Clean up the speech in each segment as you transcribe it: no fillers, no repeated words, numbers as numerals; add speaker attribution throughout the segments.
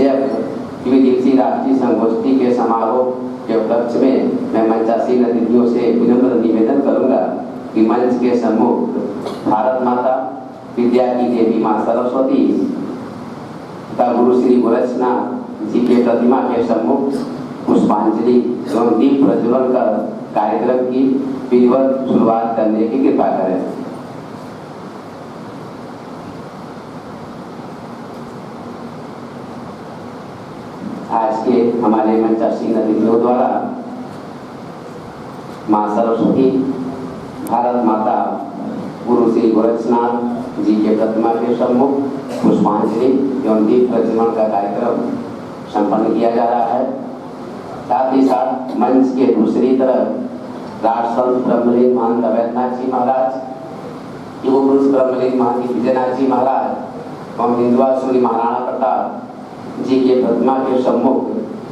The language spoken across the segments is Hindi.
Speaker 1: द्विदिवसीय राष्ट्रीय संगोष्ठी के समारोह के उपलक्ष्य में मैं मंचासीन अतिथियों से विनम्र निवेदन करूंगा कि मंच के सम्मुख भारत माता, विद्या की देवी मां सरस्वती का गुरु श्री गोरक्षनाथ जी के प्रतिमा के सम्मुख पुष्पांजलि एवं दीप प्रज्वलन कर कार्यक्रम की विधिवत शुरुआत करने की कृपा करें। आज के हमारे मंचासीन अतिथियों द्वारा मां सरस्वती, भारत माता, गुरु श्री गोरक्षनाथ जी के प्रतिमा के सम्मुख पुष्पांजलि एवं दीप प्रज्वलन का कार्यक्रम संपन्न किया जा रहा है। साथ ही साथ मंच के दूसरी तरफ राष्ट्रसंत ब्रह्मलीन महंत अवैधनाथ जी महाराज, युग पुरुष ब्रह्मलीन महंत विजयनाथ जी महाराज एवं हिंदुआ सूरी महाराणा प्रताप जी के प्रतिमा के सम्मुख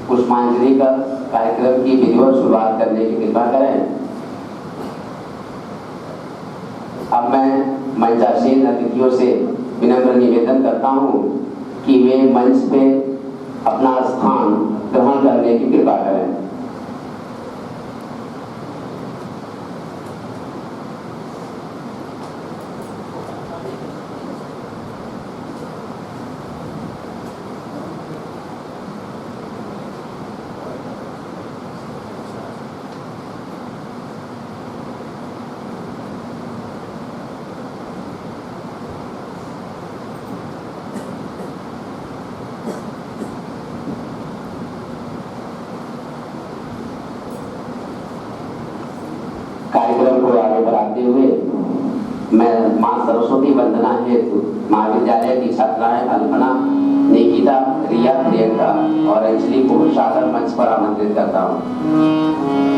Speaker 1: पुष्पांजलि का कार्यक्रम की विधिवत शुरुआत करने की कृपा करें। अब मैं मंचासीन अतिथियों से विनम्र निवेदन करता हूं कि वे मंच पे अपना स्थान ग्रहण करने की कृपा करें। कार्यक्रम को आगे बढ़ाते हुए मैं मां सरस्वती वंदना हेतु महाविद्यालय की छात्राएं अल्पना, निकिता, रिया, प्रियंका और अंजलि को सादर मंच पर आमंत्रित करता हूं।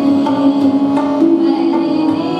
Speaker 2: वीरावादी वरदे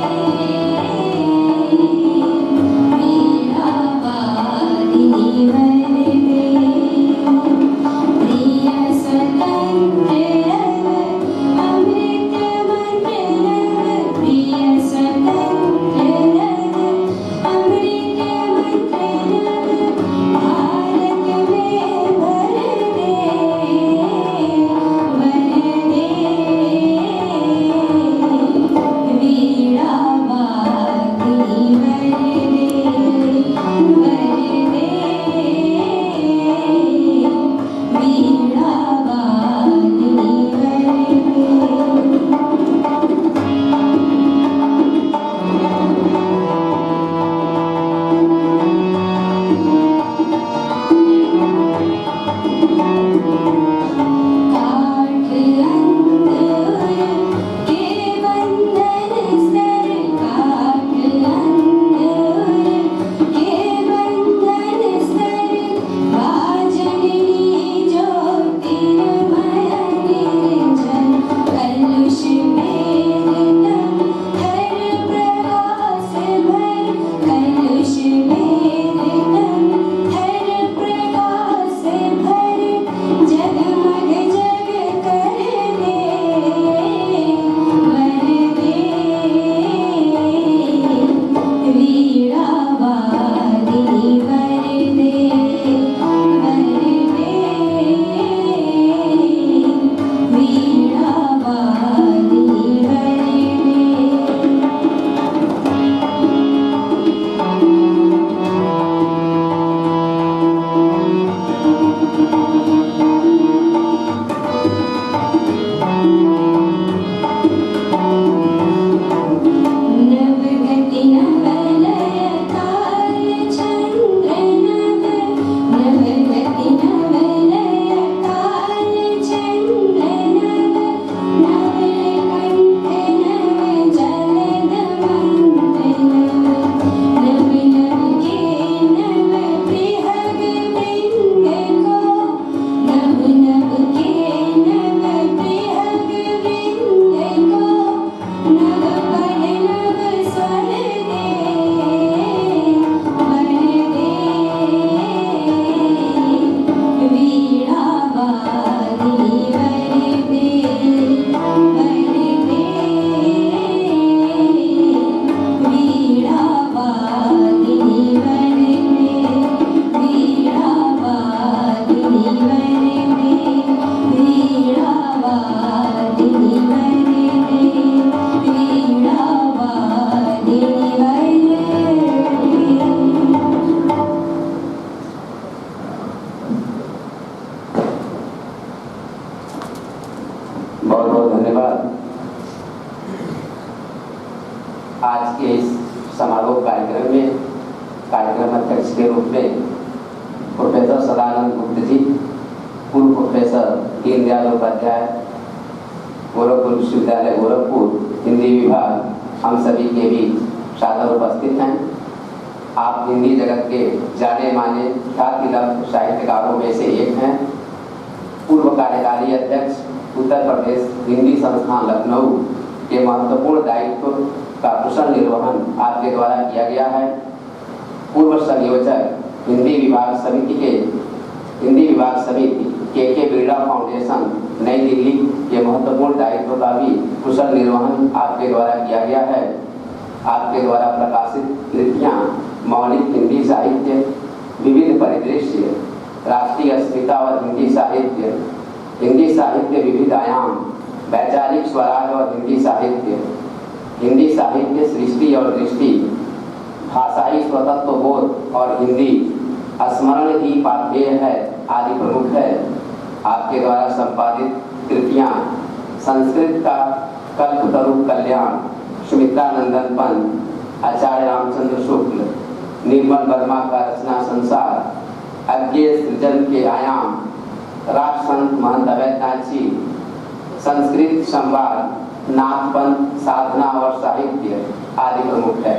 Speaker 1: बहुत बहुत धन्यवाद। आज के इस समारोह कार्यक्रम में कार्यक्रम अध्यक्ष के रूप में प्रोफेसर सदानंद गुप्त जी, पूर्व प्रोफेसर दीनदयाल उपाध्याय, गोरखपुर विश्वविद्यालय गोरखपुर, हिंदी विभाग, हम सभी के बीच सादर उपस्थित हैं। आप हिंदी जगत के जाने माने ख्याति लब्ध साहित्यकारों में से एक हैं। पूर्व कार्यकारी अध्यक्ष, उत्तर प्रदेश हिंदी संस्थान लखनऊ के महत्वपूर्ण दायित्व का कुशल निर्वहन आपके द्वारा किया गया है। पूर्व संयोजक हिंदी विभाग समिति के बिरला फाउंडेशन नई दिल्ली के महत्वपूर्ण दायित्व का भी कुशल निर्वहन आपके द्वारा किया गया है। आपके द्वारा प्रकाशित कृतियाँ मौलिक हिंदी साहित्य, विविध परिदृश्य, राष्ट्रीय अस्मिता और हिंदी साहित्य विविध आयाम, वैचारिक स्वराज और हिंदी साहित्य सृष्टि और दृष्टि, भाषाई स्वतंत्र बोध और हिंदी स्मरण ही पाथेय है आदि प्रमुख है। आपके द्वारा संपादित कृतियाँ संस्कृत का कल्पतरु कल्याण, सुमित्रा नंदन पंत, आचार्य रामचंद्र शुक्ल, निर्मल वर्मा का रचना संसार, अज्ञेय सृजन के आयाम, राष्ट्रसंत महंत अवैधनाथ जी, संस्कृत संवाद, नाथपंथ साधना और साहित्य आदि प्रमुख है।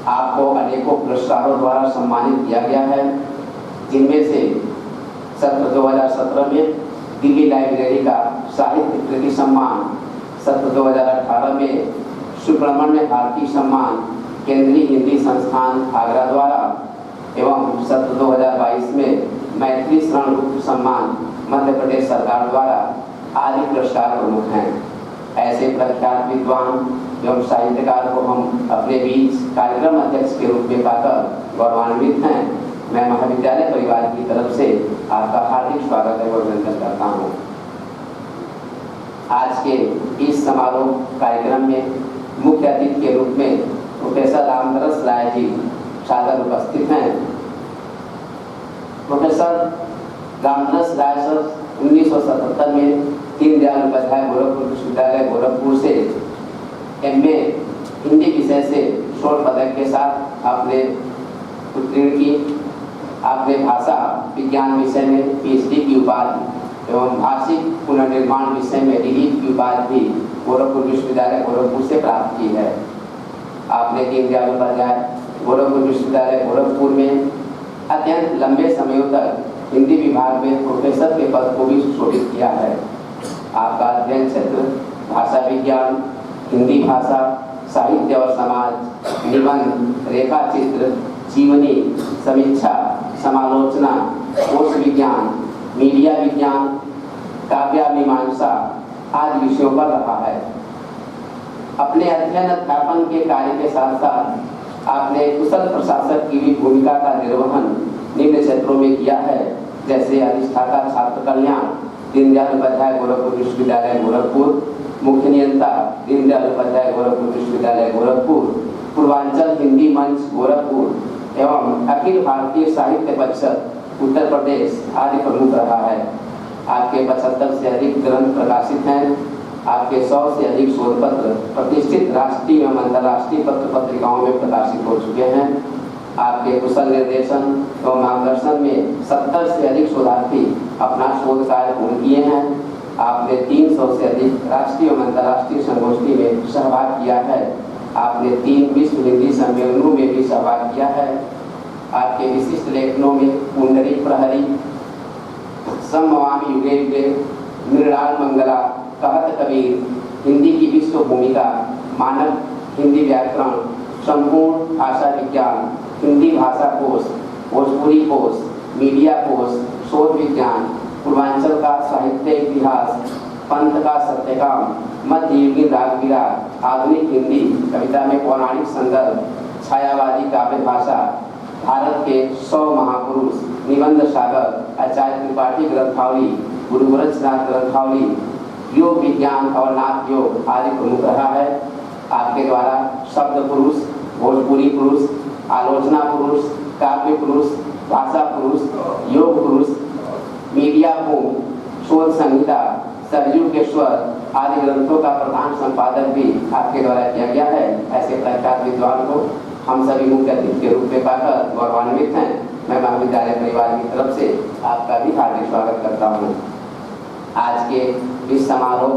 Speaker 1: आपको अनेकों पुरस्कारों द्वारा सम्मानित किया गया है, जिनमें से सत्र 2017 में दिल्ली लाइब्रेरी का साहित्य कृति सम्मान, सत्र 2018 में सुब्रमण्य भारती सम्मान केंद्रीय हिंदी संस्थान आगरा द्वारा एवं सत्र 2022 में मैथिली शरण गुप्त सम्मान मध्य प्रदेश सरकार द्वारा आदि पुरस्कार प्रमुख हैं। ऐसे प्रख्यात विद्वान एवं साहित्यकार को हम अपने बीच कार्यक्रम अध्यक्ष के रूप में पाकर गौरवान्वित हैं। मैं महाविद्यालय परिवार की तरफ से आपका हार्दिक स्वागत एवं अभिनंदन करता हूँ। आज के इस समारोह कार्यक्रम में मुख्य अतिथि के रूप में प्रोफेसर रामदरस राय जी सादर उपस्थित हैं। प्रोफेसर रामदरस राय सर 1977 में दीनदयाल उपाध्याय गोरखपुर विश्वविद्यालय गोरखपुर से MA हिंदी विषय से स्वर्ण पदक के साथ आपने उत्तीर्ण की। आपने भाषा विज्ञान विषय में PhD की उपाधि एवं भाषिक पुनर्निर्माण विषय में DD की उपाधि भी गोरखपुर विश्वविद्यालय गोरखपुर से प्राप्त की है। आपने दीनदयाल उपाध्याय गोरखपुर विश्वविद्यालय गोरखपुर में अत्यंत लंबे समयों तक हिंदी विभाग में प्रोफेसर के पद को भी सुशोभित किया है। आपका अध्ययन क्षेत्र भाषा विज्ञान, हिंदी भाषा, साहित्य और समाज, निबंध, रेखा चित्र, जीवनी, समीक्षा, समालोचना, कोश विज्ञान, मीडिया विज्ञान, काव्य मीमांसा आदि विषयों पर रहा है। अपने अध्ययन अध्यापन के कार्य के साथ साथ आपने कुशल प्रशासक की भी भूमिका का निर्वहन निम्न क्षेत्रों में किया है, जैसे अधिष्ठाता छात्र कल्याण दीनदयाल उपाध्याय गोरखपुर विश्वविद्यालय गोरखपुर, मुख्य नियंता दीनदयाल उपाध्याय गोरखपुर विश्वविद्यालय गोरखपुर, पूर्वांचल हिंदी मंच गोरखपुर एवं अखिल भारतीय साहित्य परिषद उत्तर प्रदेश आदि प्रमुख रहा है। आपके 75 से अधिक ग्रंथ प्रकाशित हैं। आपके 100 से अधिक शोध पत्र प्रतिष्ठित राष्ट्रीय एवं अंतर्राष्ट्रीय पत्र पत्रिकाओं में प्रकाशित हो चुके हैं। आपके कुशल निर्देशन एवं मार्गदर्शन में 70 से अधिक शोधार्थी अपना शोध कार्य पूर्ण किए हैं। आपने 300 से अधिक राष्ट्रीय एवं अंतर्राष्ट्रीय संगोष्ठी में सहभाग किया है। आपने 3 विश्व हिंदी सम्मेलनों में भी सहभाग किया है। आपके विशिष्ट लेखनों में पुंडरी प्रहरी, समवामी युगे युगे, मृणाल मंगला, कहत कबीर, हिंदी की विश्व भूमिका, मानव हिंदी व्याकरण, संपूर्ण भाषा विज्ञान, हिंदी भाषा कोश, भोजपुरी कोश, मीडिया कोश, शोध विज्ञान, पूर्वांचल का साहित्य इतिहास, पंथ का सत्यकाम, मध्ययुगीन राग विराग, आधुनिक हिंदी कविता में पौराणिक संदर्भ, छायावादी काव्य भाषा, भारत के 100 महापुरुष, निबंध सागर, आचार्य त्रिपाठी ग्रंथावली, गुरु गोरक्षनाथ ग्रंथावली, योग विज्ञान और नाथ योग आदि प्रमुख रहा है। आपके द्वारा शब्द पुरुष, भोजपुरी पुरुष, आलोचना पुरुष, काव्य पुरुष, भाषा पुरुष, योग पुरुष, मीडिया भूमि, शोध संहिता, सरयू के स्वर आदि ग्रंथों का प्रधान संपादक भी आपके द्वारा किया गया है। ऐसे प्रख्यात विद्वान को हम सभी मुख्य अतिथि के रूप में पाकर गौरवान्वित हैं। मैं महाविद्यालय परिवार की तरफ से आपका भी हार्दिक स्वागत करता हूँ। आज के इस समारोह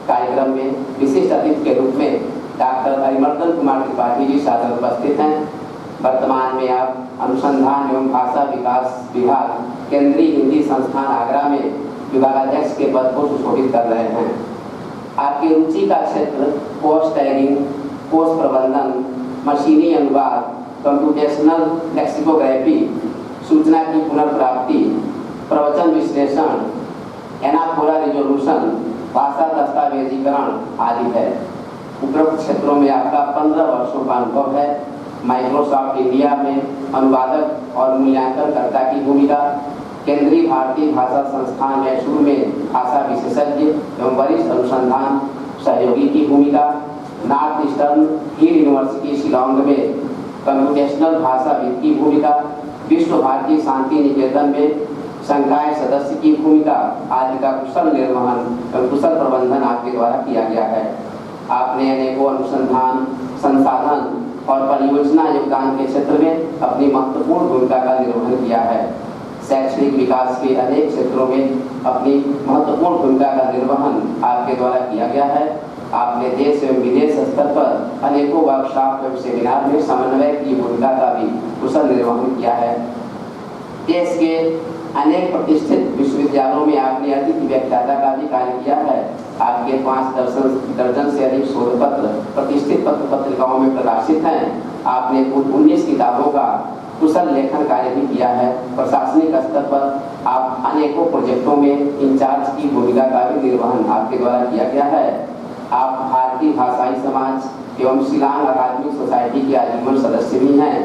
Speaker 1: कार्यक्रम में विशिष्ट अतिथि के रूप में डॉक्टर अरिमर्दन कुमार त्रिपाठी जी सादर उपस्थित हैं। वर्तमान में आप अनुसंधान एवं भाषा विकास विभाग केंद्रीय हिंदी संस्थान आगरा में विभागाध्यक्ष के पद को सुशोभित कर रहे हैं। आपकी रुचि का क्षेत्र पोस्ट टैगिंग, पोस्ट प्रबंधन, मशीनी अनुवाद, कंप्यूटेशनल लेक्सिकोग्राफी, सूचना की पुनर्प्राप्ति, प्रवचन विश्लेषण, एनाफोरा रिजोल्यूशन, भाषा दस्तावेजीकरण आदि है। उपरोक्त क्षेत्रों में आपका 15 वर्षों का अनुभव है। माइक्रोसॉफ्ट इंडिया में अनुवादक और मूल्यांकनकर्ता की भूमिका, केंद्रीय भारतीय भाषा संस्थान मैसूर में भाषा विशेषज्ञ एवं वरिष्ठ अनुसंधान सहयोगी की भूमिका, नॉर्थ ईस्टर्न हिल यूनिवर्सिटी शिलोंग में कंप्यूटेशनल भाषाविद की भूमिका, विश्व भारती शांति निकेतन में संकाय सदस्य की भूमिका आदि का कुशल निर्वहन एवं कुशल प्रबंधन आपके द्वारा किया गया है। आपने अनेकों अनुसंधान, संसाधन और परियोजना योगदान के क्षेत्र में अपनी महत्वपूर्ण भूमिका का निर्वहन किया है। शैक्षणिक विकास के अनेक क्षेत्रों में अपनी महत्वपूर्ण भूमिका का निर्वहन आपके द्वारा किया गया है। आपने देश एवं विदेश स्तर पर अनेकों वर्कशॉप एवं सेमिनार में समन्वय की भूमिका का भी कुशल निर्वहन किया है। देश के अनेक प्रतिष्ठित विश्वविद्यालयों में आपने अतिथि व्याख्याता का भी कार्य किया है। आपके 5 दर्जन से अधिक शोध पत्र प्रतिष्ठित पत्र पत्रिकाओं में प्रकाशित हैं। आपने कुल 19 किताबों का कुशल लेखन कार्य भी किया है। प्रशासनिक स्तर पर आप अनेकों प्रोजेक्टों में इंचार्ज की भूमिका का भी निर्वहन आपके द्वारा किया गया है। आप भारतीय भाषाई समाज एवं शिलांग अकादमिक सोसाइटी के आजीवन सदस्य भी हैं।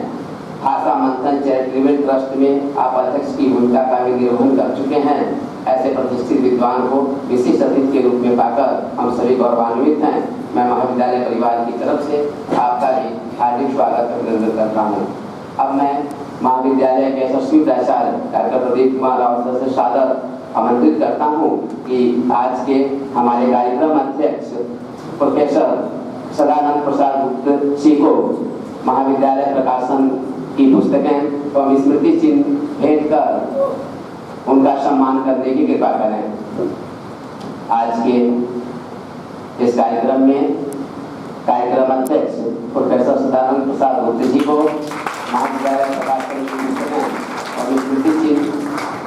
Speaker 1: भाषा मंथन चैरिटेबल ट्रस्ट में आप अध्यक्ष की भूमिका का भी निर्वहन कर चुके हैं। ऐसे प्रतिष्ठित विद्वान को विशिष्ट अतिथि के रूप में पाकर हम सभी गौरवान्वित हैं। मैं महाविद्यालय परिवार की तरफ से आपका भी हार्दिक स्वागत अभिनंदन करता हूँ। अब मैं महाविद्यालय के यशस्वी प्राचार्य डॉक्टर प्रदीप कुमार राव से सादर आमंत्रित करता हूँ कि आज के हमारे कार्यक्रम अध्यक्ष प्रोफेसर सदानंद प्रसाद गुप्त जी को महाविद्यालय प्रकाशन की पुस्तकें एवं स्मृति चिन्ह भेंट कर उनका सम्मान करने की कृपा करें। आज के इस कार्यक्रम में कार्यक्रम अध्यक्ष प्रोफेसर सदानंद प्रसाद गुप्त जी को महाविद्यालय प्रकाशन की पुस्तकें और स्मृति चिन्ह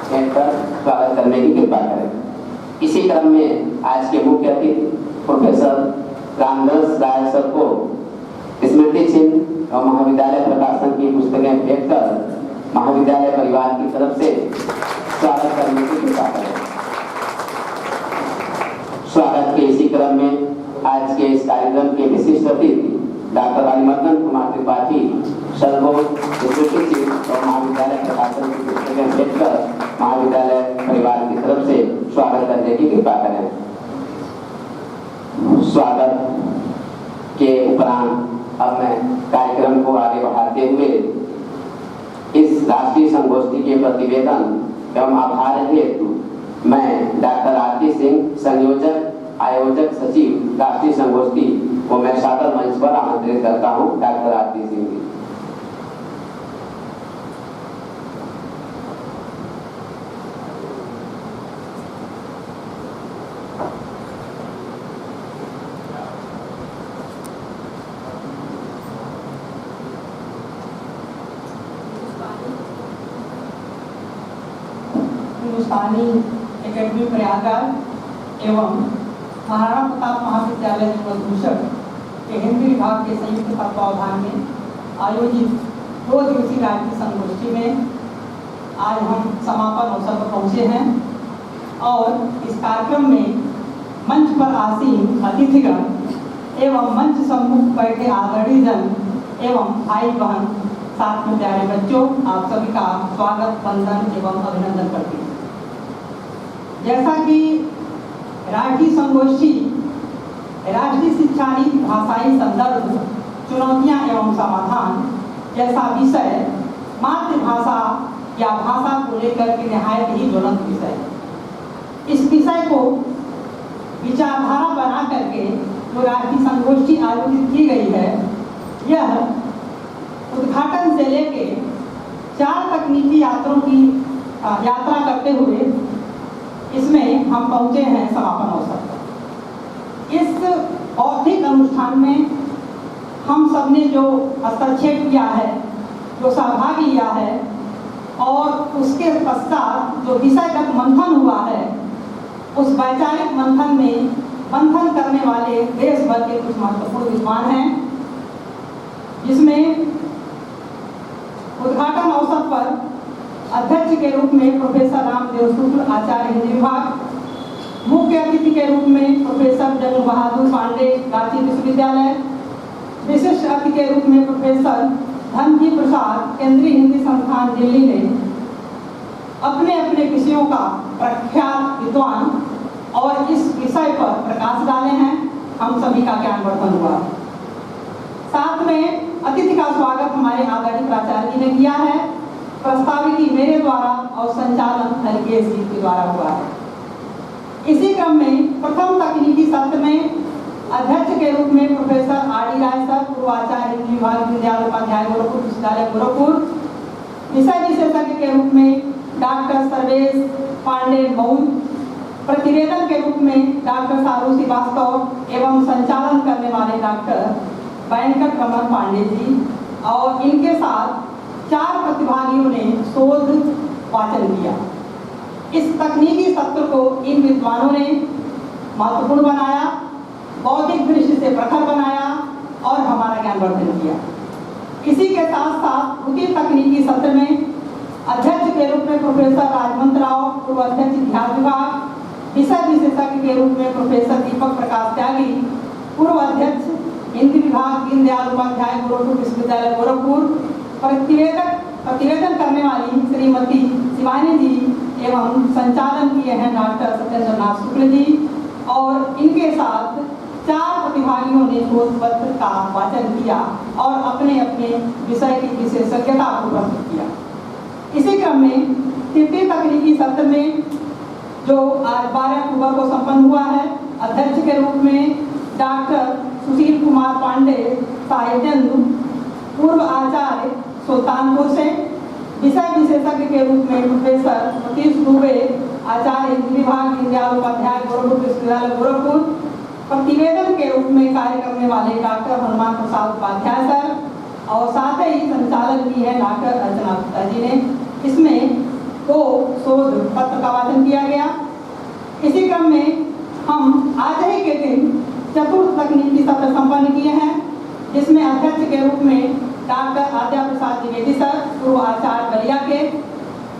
Speaker 1: भेंट कर स्वागत करने की कृपा करें। इसी क्रम में आज के मुख्य अतिथि प्रोफेसर रामदास राय सर को स्मृति चिन्ह और महाविद्यालय प्रकाशन की पुस्तकें भेंट कर महाविद्यालय परिवार की तरफ से स्वागत करने की कृपा करें। स्वागत के इसी क्रम में आज के इस कार्यक्रम के विशिष्ट अतिथि डॉक्टर अरिमर्दन कुमार त्रिपाठी सर को स्मृति चिन्ह और महाविद्यालय प्रकाशन की पुस्तकें भेंट कर महाविद्यालय परिवार की तरफ से स्वागत करने की कृपा करें। स्वागत के उपरांत अब मैं कार्यक्रम को आगे बढ़ाते हुए इस राष्ट्रीय संगोष्ठी के प्रतिवेदन एवं आभार हेतु मैं डॉक्टर आरती सिंह, संयोजक आयोजक सचिव राष्ट्रीय संगोष्ठी को मैं सादर मंच पर आमंत्रित करता हूँ। डॉक्टर आरती सिंह जी।
Speaker 2: हिंदुस्तानी एकेडमी प्रयागराज एवं महाराणा प्रताप महाविद्यालय भूषण के हिंदी विभाग के संयुक्त तत्वावधान में आयोजित 2 दिवसीय राष्ट्रीय संगोष्ठी में आज हम समापन अवसर पर पहुँचे हैं और इस कार्यक्रम में मंच पर आसीन अतिथिगण एवं मंच सम्मुख बैठे आदरणीय जन एवं भाई बहन साथ में प्यारे बच्चों, आप सभी का स्वागत, वंदन एवं अभिनंदन करती हूँ। जैसा कि राष्ट्रीय संगोष्ठी राष्ट्रीय शिक्षा नीति भाषाई संदर्भ चुनौतियाँ एवं समाधान जैसा विषय मातृभाषा या भाषा को लेकर के निहायत ही ज्वलंत विषय है। इस विषय को विचारधारा बना करके जो राष्ट्रीय संगोष्ठी आयोजित की गई है, यह उद्घाटन से लेके 4 तकनीकी यात्रा करते हुए इसमें हम पहुंचे हैं समापन अवसर पर। इस बौद्धिक अनुष्ठान में हम सबने जो हस्तक्षेप किया है, जो सहभागी लिया है और उसके पश्चात जो विषयगत मंथन हुआ है, उस वैचारिक मंथन में मंथन करने वाले देश भर के कुछ महत्वपूर्ण विद्वान हैं, जिसमें उद्घाटन अवसर पर अध्यक्ष के रूप में प्रोफेसर रामदेव शुक्ल, आचार्य हिंदी विभाग, मुख्य अतिथि के रूप में प्रोफेसर जंग बहादुर पांडे, रांची विश्वविद्यालय, विशिष्ट अतिथि के रूप में प्रोफेसर धनजी प्रसाद, केंद्रीय हिंदी संस्थान दिल्ली ने अपने अपने विषयों का प्रख्यात विद्वान और इस विषय पर प्रकाश डाले हैं। हम सभी का ज्ञानवर्धन हुआ। साथ में अतिथि का स्वागत हमारे आदरणीय प्राचार्य जी ने किया है। प्रस्ताविकी मेरे द्वारा और संचालन हरिकेश जी के द्वारा हुआ है। इसी क्रम में प्रथम तकनीकी सत्र में अध्यक्ष के रूप में प्रोफेसर आर.डी. राय सर, पूर्व आचार्य हिंदी विभाग, दीनदयाल उपाध्याय गोरखपुर विश्वविद्यालय गोरखपुर, विषय विशेषज्ञ के रूप में डॉक्टर सर्वेश पांडे मऊ, प्रतिवेदन के रूप में डॉक्टर सारू श्रीवास्तव एवं संचालन करने वाले डॉक्टर वेंकट रमन पांडे जी, और इनके साथ 4 प्रतिभागियों ने शोध वाचन किया। इस तकनीकी सत्र को इन विद्वानों ने महत्वपूर्ण बनाया, बौद्धिक दृष्टि से प्रखर बनाया और हमारा ज्ञानवर्धन किया। इसी के साथ साथ द्वितीय तकनीकी सत्र में अध्यक्ष के रूप में प्रोफेसर राजवंत राव, पूर्व अध्यक्ष इतिहास विभाग, विषय विशेषज्ञ के रूप में प्रोफेसर दीपक प्रकाश त्यागी, पूर्व अध्यक्ष हिंदी विभाग, दीनदयाल उपाध्याय गोरखपुर विश्वविद्यालय गोरखपुर, प्रतिवेदन करने वाली श्रीमती शिवानी जी एवं संचालन किए हैं डॉक्टर सत्येंद्र नाथ शुक्ल जी, और इनके साथ 4 प्रतिभागियों ने शोध पत्र का वाचन किया और अपने अपने विषय की विशेषज्ञता को प्रस्तुत किया। इसी क्रम में तृतीय तकनीकी सत्र में जो आज 12 अक्टूबर को संपन्न हुआ है, अध्यक्ष के रूप में डॉक्टर सुशील कुमार पांडे साहित्यानु, पूर्व आचार्य सुल्तानपुर से, विषय विशेषज्ञ के रूप में प्रोफेसर सतीश दुबे, आचार्य हिंदी विभाग, दीनदयाल उपाध्याय गोरखपुर विश्वविद्यालय गोरखपुर, प्रतिवेदन के रूप में कार्य करने वाले डॉक्टर हनुमान प्रसाद उपाध्याय सर, और साथ ही संचालन की है डॉक्टर अर्चना गुप्ता जी ने। इसमें 2 शोध पत्र का वाचन किया गया। इसी क्रम में हम आज ही के दिन चतुर्थ तकनीकी सत्र संपन्न किए हैं, जिसमें अध्यक्ष के रूप में डॉक्टर आद्या प्रसाद द्विवेदी सर, पूर्व आचार्य बलिया के,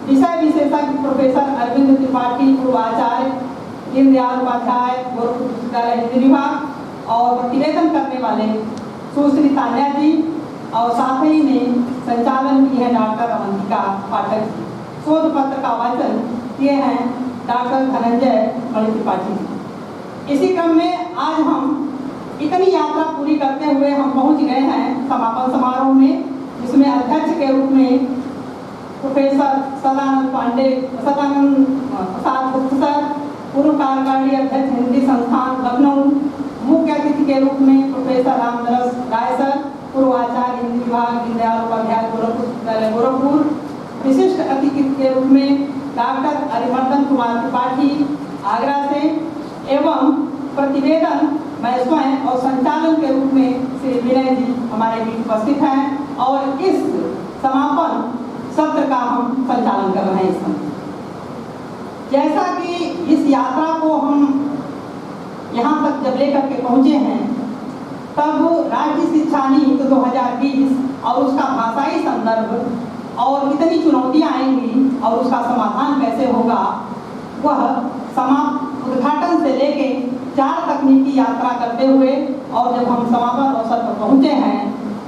Speaker 2: विषय विशेषज्ञ प्रोफेसर अरविंद त्रिपाठी, पूर्व आचार्य दीनदयाल उपाध्याय गोरखपुर विश्वविद्यालय हिंदी विभाग, और प्रतिवेदन करने वाले सुश्री तान्या जी, और साथ ही में संचालन की है डॉक्टर अवंतिका पाठक जी। शोध पत्र का वाचन किए हैं डॉक्टर धनंजय मणि त्रिपाठी जी। इसी क्रम में आज हम इतनी यात्रा पूरी करते हुए हम पहुंच गए हैं समापन समारोह में, जिसमें अध्यक्ष के रूप में प्रोफेसर सदानंद प्रसाद गुप्त सर, पूर्व कार्यकारी अध्यक्ष हिंदी संस्थान लखनऊ, मुख्य अतिथि के रूप में प्रोफेसर रामदरस राय सर, पूर्व आचार्य हिंदी विभाग, दीनदयाल उपाध्याय गोरखपुर विश्वविद्यालय गोरखपुर, विशिष्ट अतिथि के रूप में डॉक्टर अरिमर्दन कुमार त्रिपाठी आगरा से, एवं प्रतिवेदन मैं स्वयं और संचालन के रूप में श्री विनय जी हमारे बीच उपस्थित हैं, और इस समापन सत्र का हम संचालन कर रहे हैं इस समय। जैसा कि इस यात्रा को हम यहाँ तक जब लेकर के पहुँचे हैं, तब राज्य शिक्षा नीति 2020 और उसका भाषाई संदर्भ और कितनी चुनौतियाँ आएंगी और उसका समाधान कैसे होगा, वह उद्घाटन से लेके 4 तकनीकी यात्रा करते हुए और जब हम समापन अवसर पर पहुँचे हैं,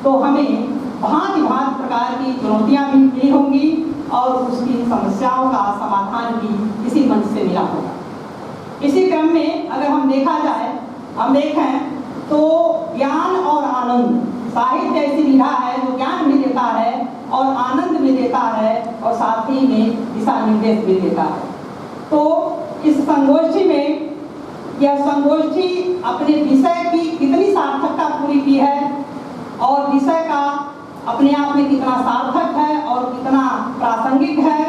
Speaker 2: तो हमें भांति प्रकार की चुनौतियाँ भी मिली होंगी और उसकी समस्याओं का समाधान भी इसी मंच से मिला होगा। इसी क्रम में अगर हम देखें तो ज्ञान और आनंद, साहित्य ऐसी विधा है जो ज्ञान भी देता है और आनंद भी देता है और साथ ही में दिशा निर्देश भी देता है। तो इस संगोष्ठी में यह संगोष्ठी अपने विषय की कितनी सार्थकता पूरी की है और विषय का अपने आप में कितना सार्थक है और कितना प्रासंगिक है,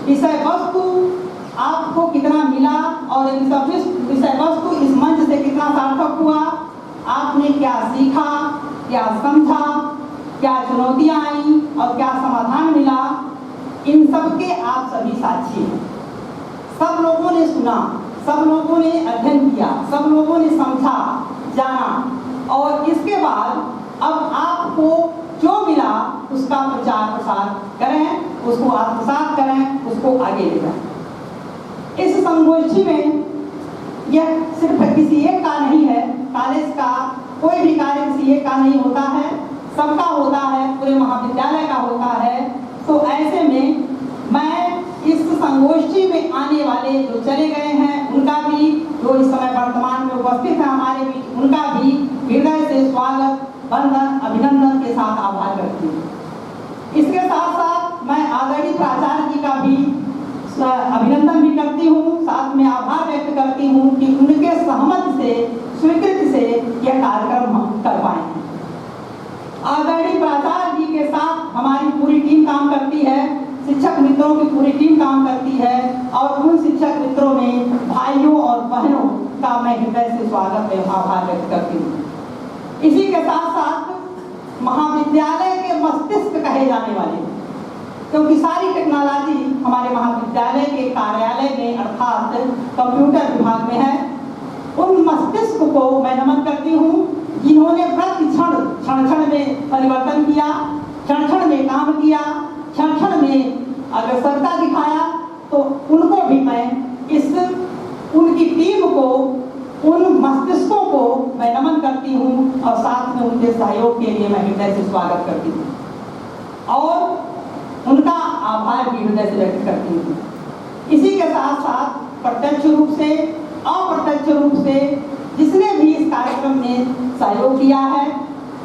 Speaker 2: विषय वस्तु आपको कितना मिला और विषय वस्तु इस मंच से कितना सार्थक हुआ, आपने क्या सीखा, क्या समझा, क्या चुनौतियां आई और क्या समाधान मिला, इन सब के आप सभी साक्षी हैं। सब लोगों ने सुना, सब लोगों ने अध्ययन किया, सब लोगों ने समझा, जाना और इसके बाद अब आपको जो मिला उसका प्रचार प्रसार करें, उसको आत्मसात करें, उसको आगे ले जाएं। इस संगोष्ठी में यह सिर्फ किसी एक का नहीं है, कॉलेज का कोई भी कार्य किसी एक का नहीं होता है, सबका होता है, पूरे महाविद्यालय का होता है। तो ऐसे में मैं इस संगोष्ठी में आने वाले जो चले गए हैं उनका भी, जो इस समय वर्तमान में उपस्थित है हमारे बीच, उनका भी हृदय से स्वागत, वंदन, अभिनंदन के साथ आभार करती हूँ। इसके साथ साथ मैं आदरणीय प्राचार्य जी का भी अभिनंदन भी करती हूँ, साथ में आभार व्यक्त करती हूँ कि उनके सहमति से, स्वीकृति से यह कार्यक्रम हम कर पाए हैं। आदरणीय प्राचार्य जी के साथ हमारी पूरी टीम काम करती है, शिक्षक मित्रों की पूरी टीम काम करती है और उन शिक्षक मित्रों में भाइयों और बहनों का मैं हृदय से स्वागत एवं आभार व्यक्त करती हूँ। इसी के साथ साथ महाविद्यालय के मस्तिष्क कहे जाने वाले, क्योंकि सारी टेक्नोलॉजी हमारे महाविद्यालय के कार्यालय में अर्थात कंप्यूटर विभाग में है, उन मस्तिष्क को मैं नमन करती हूँ जिन्होंने प्रति क्षण क्षण में परिवर्तन किया, क्षण क्षण में काम किया, क्षण क्षण में अग्रसरता दिखाया। तो उनको भी मैं उनकी टीम को, उन मस्तिष्कों को मैं नमन करती हूँ और साथ में उनके सहयोग के लिए मैं हृदय से स्वागत करती हूँ और उनका आभार भी हृदय से व्यक्त करती हूँ। इसी के साथ साथ प्रत्यक्ष रूप से, अप्रत्यक्ष रूप से जिसने भी इस कार्यक्रम में सहयोग किया है,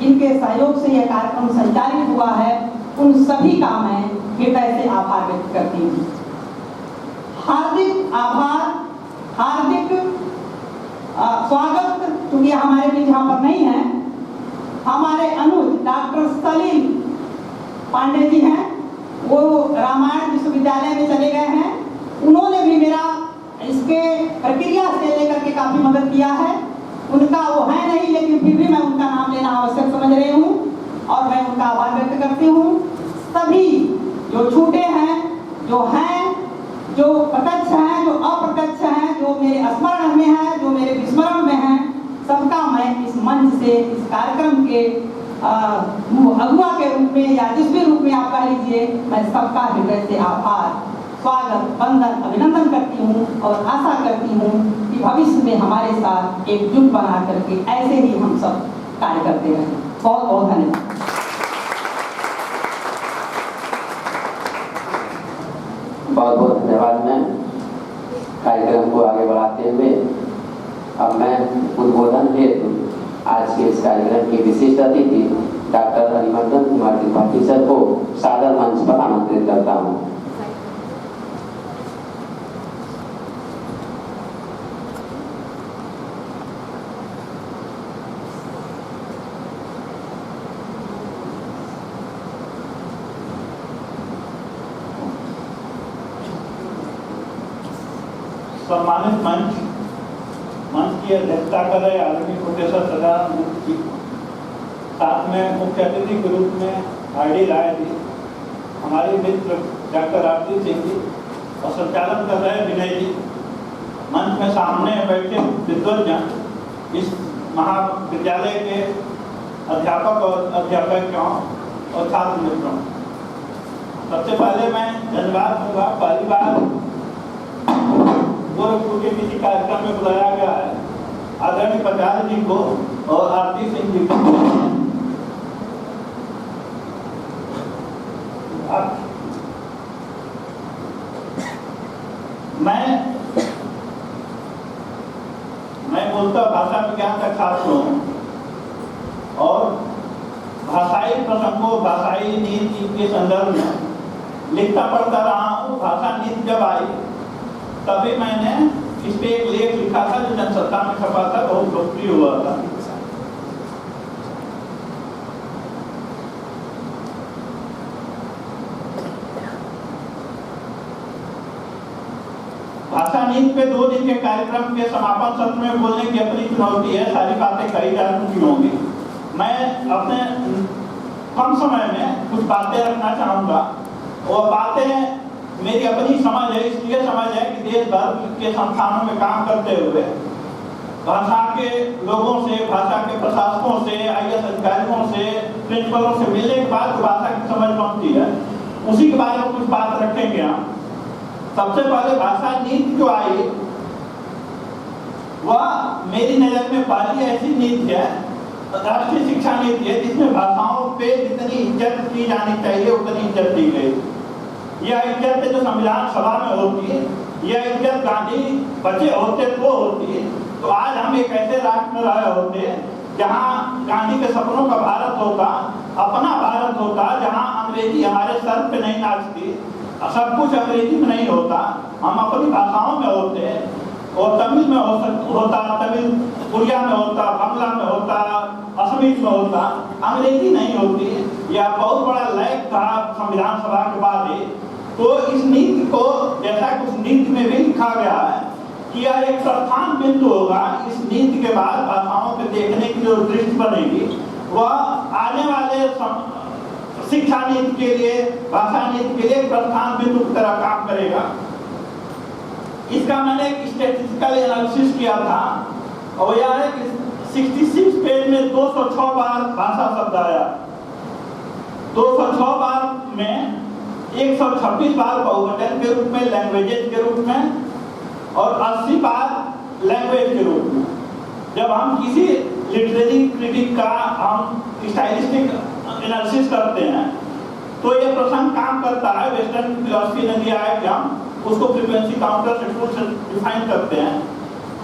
Speaker 2: जिनके सहयोग से यह कार्यक्रम संचालित हुआ है, उन सभी का मैं हृदय से आभार व्यक्त करती हूँ। हार्दिक आभार, हार्दिक स्वागत, क्योंकि हमारे बीच यहाँ पर नहीं है, हमारे अनुज डॉक्टर सलील पांडे जी हैं, वो रामायण विश्वविद्यालय में चले गए हैं। उन्होंने भी मेरा इसके प्रक्रिया से लेकर के काफी मदद किया है। उनका वो है नहीं, लेकिन फिर भी मैं उनका नाम लेना आवश्यक समझ रही हूँ और मैं उनका आभार व्यक्त करती हूँ। सभी जो छूटे हैं, जो हैं, जो प्रत्यक्ष हैं, जो अप्रत्यक्ष हैं, जो मेरे स्मरण में हैं, जो मेरे विस्मरण में हैं, सबका मैं इस मंच से, इस कार्यक्रम के अगुआ के रूप में या जिस भी रूप में आप कह लीजिए, मैं सबका हृदय से आभार, स्वागत, वंदन, अभिनंदन करती हूँ और आशा करती हूँ कि भविष्य में हमारे साथ एकजुट बना करके ऐसे ही हम सब कार्य करते रहें। बहुत बहुत धन्यवाद।
Speaker 1: बहुत बहुत धन्यवाद। मैं कार्यक्रम को आगे बढ़ाते हुए अब मैं उद्बोधन हेतु आज के इस कार्यक्रम के विशिष्ट अतिथि डॉक्टर हरिमर्दन कुमार त्रिपाठी सर को सादर मंच पर आमंत्रित करता हूँ।
Speaker 3: सम्मानित मंच की अध्यक्षता कर रहे आदरणीय प्रोफेसर सदानंद गुप्ता जी, साथ में मुख्य अतिथि के रूप में आरडी राय जी, हमारे मित्र डॉक्टर आरती सिंह जी और संचालन कर रहे विनय जी, मंच में सामने बैठे विद्वजन, इस महाविद्यालय के अध्यापक और अध्यापकों और छात्र मित्रों, सबसे पहले मैं धन्यवाद दूंगा। पहली बार गोरखपुर के किसी कार्यक्रम में बुलाया गया है आदरणीय प्राचार्य जी को और आरती सिंह जी को। मैं बोलता भाषा विज्ञान का छात्र हूँ और भाषाई प्रसंगों, भाषाई नीति के संदर्भ में लिखता पढ़ता रहा हूँ। भाषा नीति जब आई तभी मैंने इस पे एक लेख लिखा था जो जनसत्ता में छपा था, बहुत लोकप्रिय हुआ था। भाषा नीति पे 2 दिन के कार्यक्रम के समापन सत्र में बोलने की अपनी चुनौती है, सारी बातें कही जा चुकी होंगी। मैं अपने कम समय में कुछ बातें रखना चाहूँगा। वो बातें मेरी अपनी समझ है, इसलिए समझ है कि देश भर के संस्थानों में काम करते हुए भाषा के लोगों से, भाषा के प्रशासकों से, IAS अधिकारियों से, प्रिंसिपलों से मिलने के बाद जो भाषा की समझ पहुँचती है, उसी के बारे में कुछ बात रखेंगे हम। सबसे पहले भाषा नीति जो आई, वह मेरी नजर में पहली ऐसी नीति है, राष्ट्रीय शिक्षा नीति है, जिसमें भाषाओं पे जितनी इज्जत की जानी चाहिए उतनी इज्जत दी गई। यह इज्जत जो संविधान सभा में होती है, यह इज्जत गांधी बचे होते तो होती, तो आज हम एक ऐसे राष्ट्र में रहे होते जहाँ गांधी के सपनों का भारत होता, अपना भारत होता, जहाँ अंग्रेजी हमारे सर पे नहीं नाचती, सब कुछ अंग्रेजी में नहीं होता, हम अपनी भाषाओं में होते, और तमिल में होता, तमिल उड़िया में होता, बांग्ला में होता, असमीज में होता, अंग्रेजी नहीं होती। यह बहुत बड़ा लैग था संविधान सभा के बाद ही। तो इस नीति को, जैसा कि उस नीति में भी लिखा गया है कि यह एक प्रस्थान बिंदु होगा, इस नीति के बाद भाषाओं को देखने की जो दृष्टि बनेगी वह आने वाले शिक्षा नीति के लिए, भाषा नीति के लिए प्रस्थान बिंदु की तरह काम करेगा। इसका मैंने एक स्टैटिस्टिकल एनालिसिस किया था, और यह है कि 66 पेज में 206 बार भाषा शब्द आया, 206 बार में 126 बार बहुवचन के रूप में, लैंग्वेजेस के रूप में, और 80 बार लैंग्वेज के रूप में। जब हम किसी लिटरेरी क्रिटिक का हम स्टाइलिस्टिक एनालिसिस करते हैं तो ये प्रसंग काम करता है। वेस्टर्न फिलॉसफी ने दिया है कि हम उसको फ्रीक्वेंसी काउंटर से टूल से डिफाइन करते हैं।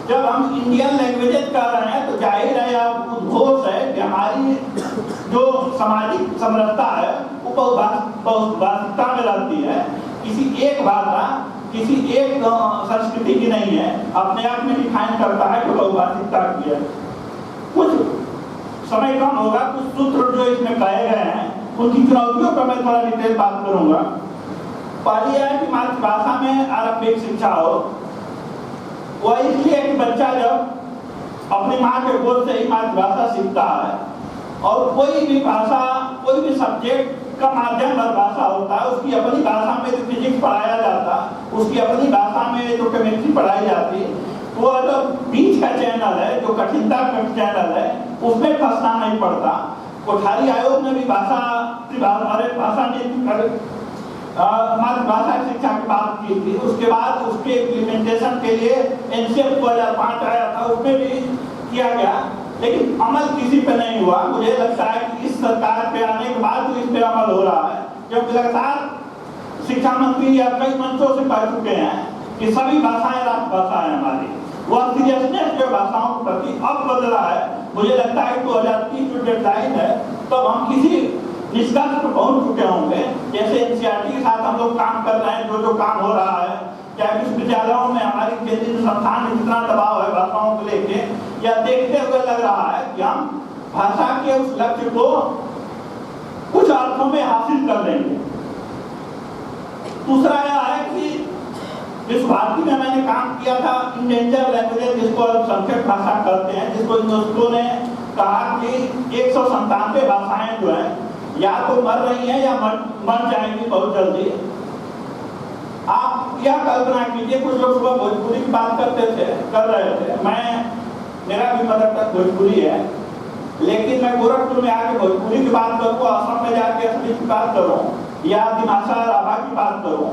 Speaker 3: जब हम इंडियन लैंग्वेजेस कर रहे हैं तो जाहिर है या उद्घोष है कि हमारी जो सामाजिक समरसता है वो बहुभाषिकता में रहती है। किसी एक भाषा, किसी एक संस्कृति की नहीं है, अपने आप में डिफाइन करता है कि बहुभाषिकता की है। कुछ समय कम होगा, कुछ सूत्र जो इसमें कहे गए हैं उनकी चुनौतियों पर मैं थोड़ा डिटेल बात करूंगा। पहली है कि मातृभाषा में आरंभिक शिक्षा हो। वह इसलिए कि बच्चा जब अपनी माँ के गोद से ही मातृभाषा सीखता है, और कोई भी भाषा, कोई भी सब्जेक्ट का माध्यम भाषा होता है। उसकी अपनी भाषा में जो फिजिक्स पढ़ाया जाता, उसकी अपनी भाषा में जो केमिस्ट्री पढ़ाई जाती, वो जो बीच का चैनल है, जो कठिनता का चैनल है, उसमें फंसना नहीं पड़ता। कोठारी आयोग ने भी मातृभाषा शिक्षा की बात की थी। उसके बाद उसके इम्प्लीमेंटेशन के लिए NCF 2005 आया था, उसमें भी किया गया, लेकिन अमल किसी पे नहीं हुआ। मुझे लगता है कि इस सरकार पे आने के बाद तो इस पे अमल हो रहा है, क्योंकि लगातार शिक्षा मंत्री या कई मंचों से कह चुके हैं कि सभी भाषाएं राष्ट्रभाषाएं हमारी। वह सीरियसनेस जो भाषाओं के प्रति अब बदल रहा है। मुझे लगता है 2030 जो डेडलाइन है, तब हम किसी निष्कर्ष पर पहुंच चुके होंगे। जैसे NCERT के साथ हम लोग काम कर रहे हैं, जो काम हो रहा है, क्या विश्वविद्यालयों में हमारी केंद्रीय संस्थान में जितना दबाव है भाषाओं को लेके, या देखते हुए लग रहा है कि हम भाषा के उस लक्ष्य को कुछ अर्थों में हासिल कर लेंगे। दूसरा यह है कि विश्व भारती में मैंने काम किया था इंडेंजर लैंग्वेजेस, जिसको अल्पसंख्यक भाषा कहते हैं, जिसको यूनेस्को ने कहा कि 197 भाषाएं जो है या तो मर रही हैं या मर जाएंगी बहुत जल्दी। आप यह कल्पना कीजिए, कुछ लोग सुबह भोजपुरी की बात कर रहे थे। मेरा भी मदर टंग भोजपुरी है, लेकिन मैं गोरखपुर में आके भोजपुरी की बात करूँ, असम में जाके असमी की बात करूँ, या दिमासा राभा की बात करूँ,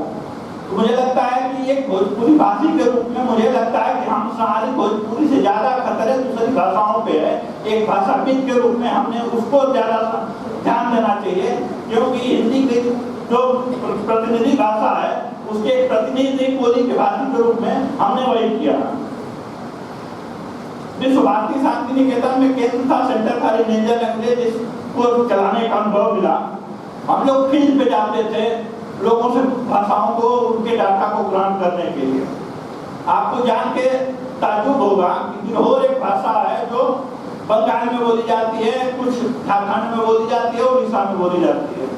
Speaker 3: तो मुझे लगता है कि एक भोजपुरी भाषी के रूप में मुझे लगता है कि हम हमारी भोजपुरी से ज्यादा खतरे दूसरी भाषाओं पे है। एक भाषाविद के रूप में हमने उसको ज्यादा ध्यान देना चाहिए, क्योंकि हिंदी की जो प्रतिनिधि भाषा है उसके प्रतिनिधि बोली के भाषी के रूप में हमने वही किया। विश्व भारती शांति निकेतन में केंद्र था, सेंटर फॉर इंडियन लैंग्वेज, जिसको चलाने का अनुभव मिला। हम लोग फील्ड पे जाते थे लोगों से भाषाओं को, उनके डाटा को ग्रहण करने के लिए। आपको जान के ताज्जुब होगा कि बिरहोर एक भाषा है जो बंगाल में बोली जाती है, कुछ झारखंड में बोली जाती है, उड़ीसा में बोली जाती है।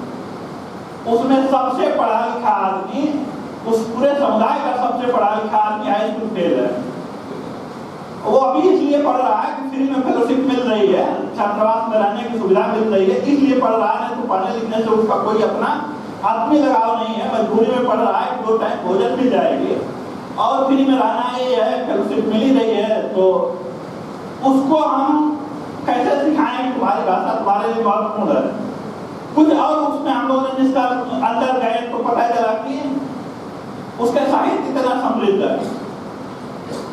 Speaker 3: उसमें सबसे पढ़ा लिखा आदमी, उस पूरे समुदाय का सबसे पढ़ा लिखा आदमी हाई स्कूल फेल है। वो अभी इसलिए पढ़ रहा है कि फ्री में फेलोशिप मिल रही है, छात्रावास में रहने की सुविधा मिल रही है, इसलिए पढ़ रहा है। तो पढ़ने लिखने से उसका कोई अपना आत्मीय लगाव नहीं है, मजबूरी में पढ़ रहा है कि 2 टाइम भोजन मिल जाएगी और फ्री में रहना ही है, फेलोशिप मिल ही रही है। तो उसको हम कैसे सिखाएं तुम्हारी भाषा तुम्हारे लिए महत्वपूर्ण है। कुछ और उसमें हम लोगों ने जिसका अंदर गए तो पता चला कि उसका साहित्य इतना समृद्ध है।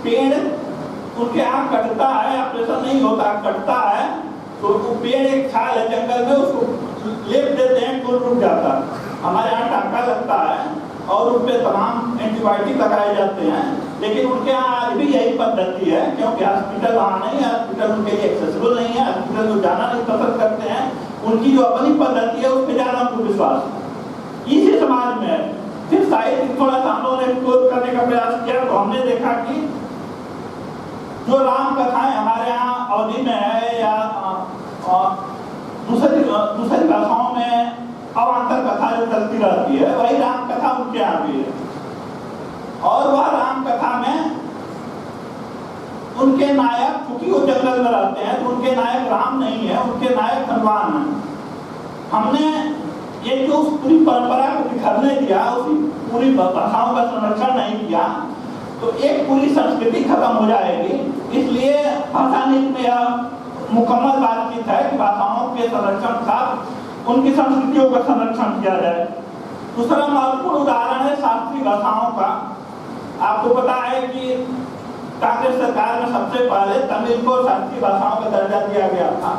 Speaker 3: पेड़ उनके यहाँ कटता है, ऑपरेशन नहीं होता, कटता है तो वो पेड़ एक छाल है जंगल में, उसको लेप देते हैं तो रुक जाता है। हमारे यहाँ टाँका लगता है और उन पर तमाम एंटीबायोटिक लगाए जाते हैं, लेकिन उनके यहाँ आज भी यही पद्धति है, क्योंकि हॉस्पिटल वहाँ नहीं है, हॉस्पिटल उनके लिए एक्सेसिबल नहीं है, हॉस्पिटल जो जाना नहीं पसंद करते हैं, उनकी जो अपनी पद्धति है उस पर ज़्यादा उनको विश्वास इसी समाज में है। फिर साहित्य थोड़ा सा हम लोगों ने एक्सप्लोर करने का प्रयास किया तो हमने देखा कि जो राम कथाएं हमारे यहाँ अवधि में है या दूसरी भाषाओं में अवान्तर कथा जो चलती रहती है, वही राम कथा उनके यहाँ भी है। और वह राम कथा में उनके नायक, क्योंकि वो जंगल में रहते हैं तो उनके नायक राम नहीं है, उनके नायक हनुमान है। हमने ये जो उस पूरी परंपरा को बिखरने दिया, उसी पूरी भाषाओं का संरक्षण नहीं किया तो एक पूरी संस्कृति खत्म हो जाएगी। इसलिए भाषा नीति में यह मुकम्मल बातचीत है कि भाषाओं के संरक्षण के साथ उनकी संस्कृतियों का संरक्षण किया जाए। दूसरा महत्वपूर्ण उदाहरण है शास्त्रीय भाषाओं का। आपको पता है कि कांग्रेस सरकार में सबसे पहले तमिल को शास्त्रीय भाषाओं का दर्जा दिया गया था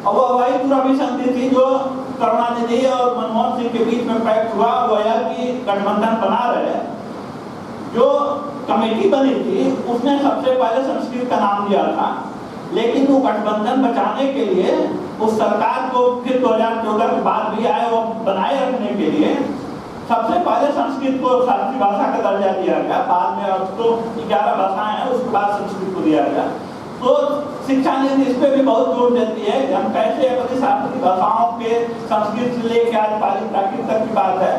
Speaker 3: और वह वही पूर्वी संधि थी जो करुणानिधि और मनमोहन सिंह के बीच में पैक्ट हुआ। वो यह कि गठबंधन बना रहे, जो कमेटी बनी थी उसने सबसे पहले संस्कृत का नाम दिया था, लेकिन वो गठबंधन बचाने के लिए उस सरकार को फिर 2014 के बाद भी आए वो बनाए रखने के लिए सबसे पहले संस्कृत को शास्त्रीय भाषा का दर्जा दिया गया। बाद में अब तो 11 भाषाएं हैं, उसके बाद संस्कृत को दिया गया। तो शिक्षा नीति इस पर भी बहुत जोर देती है कि हम कैसे अपनी शास्त्रीय भाषाओं के संस्कृत से लेकर आज पाली प्राकृत तक की बात है,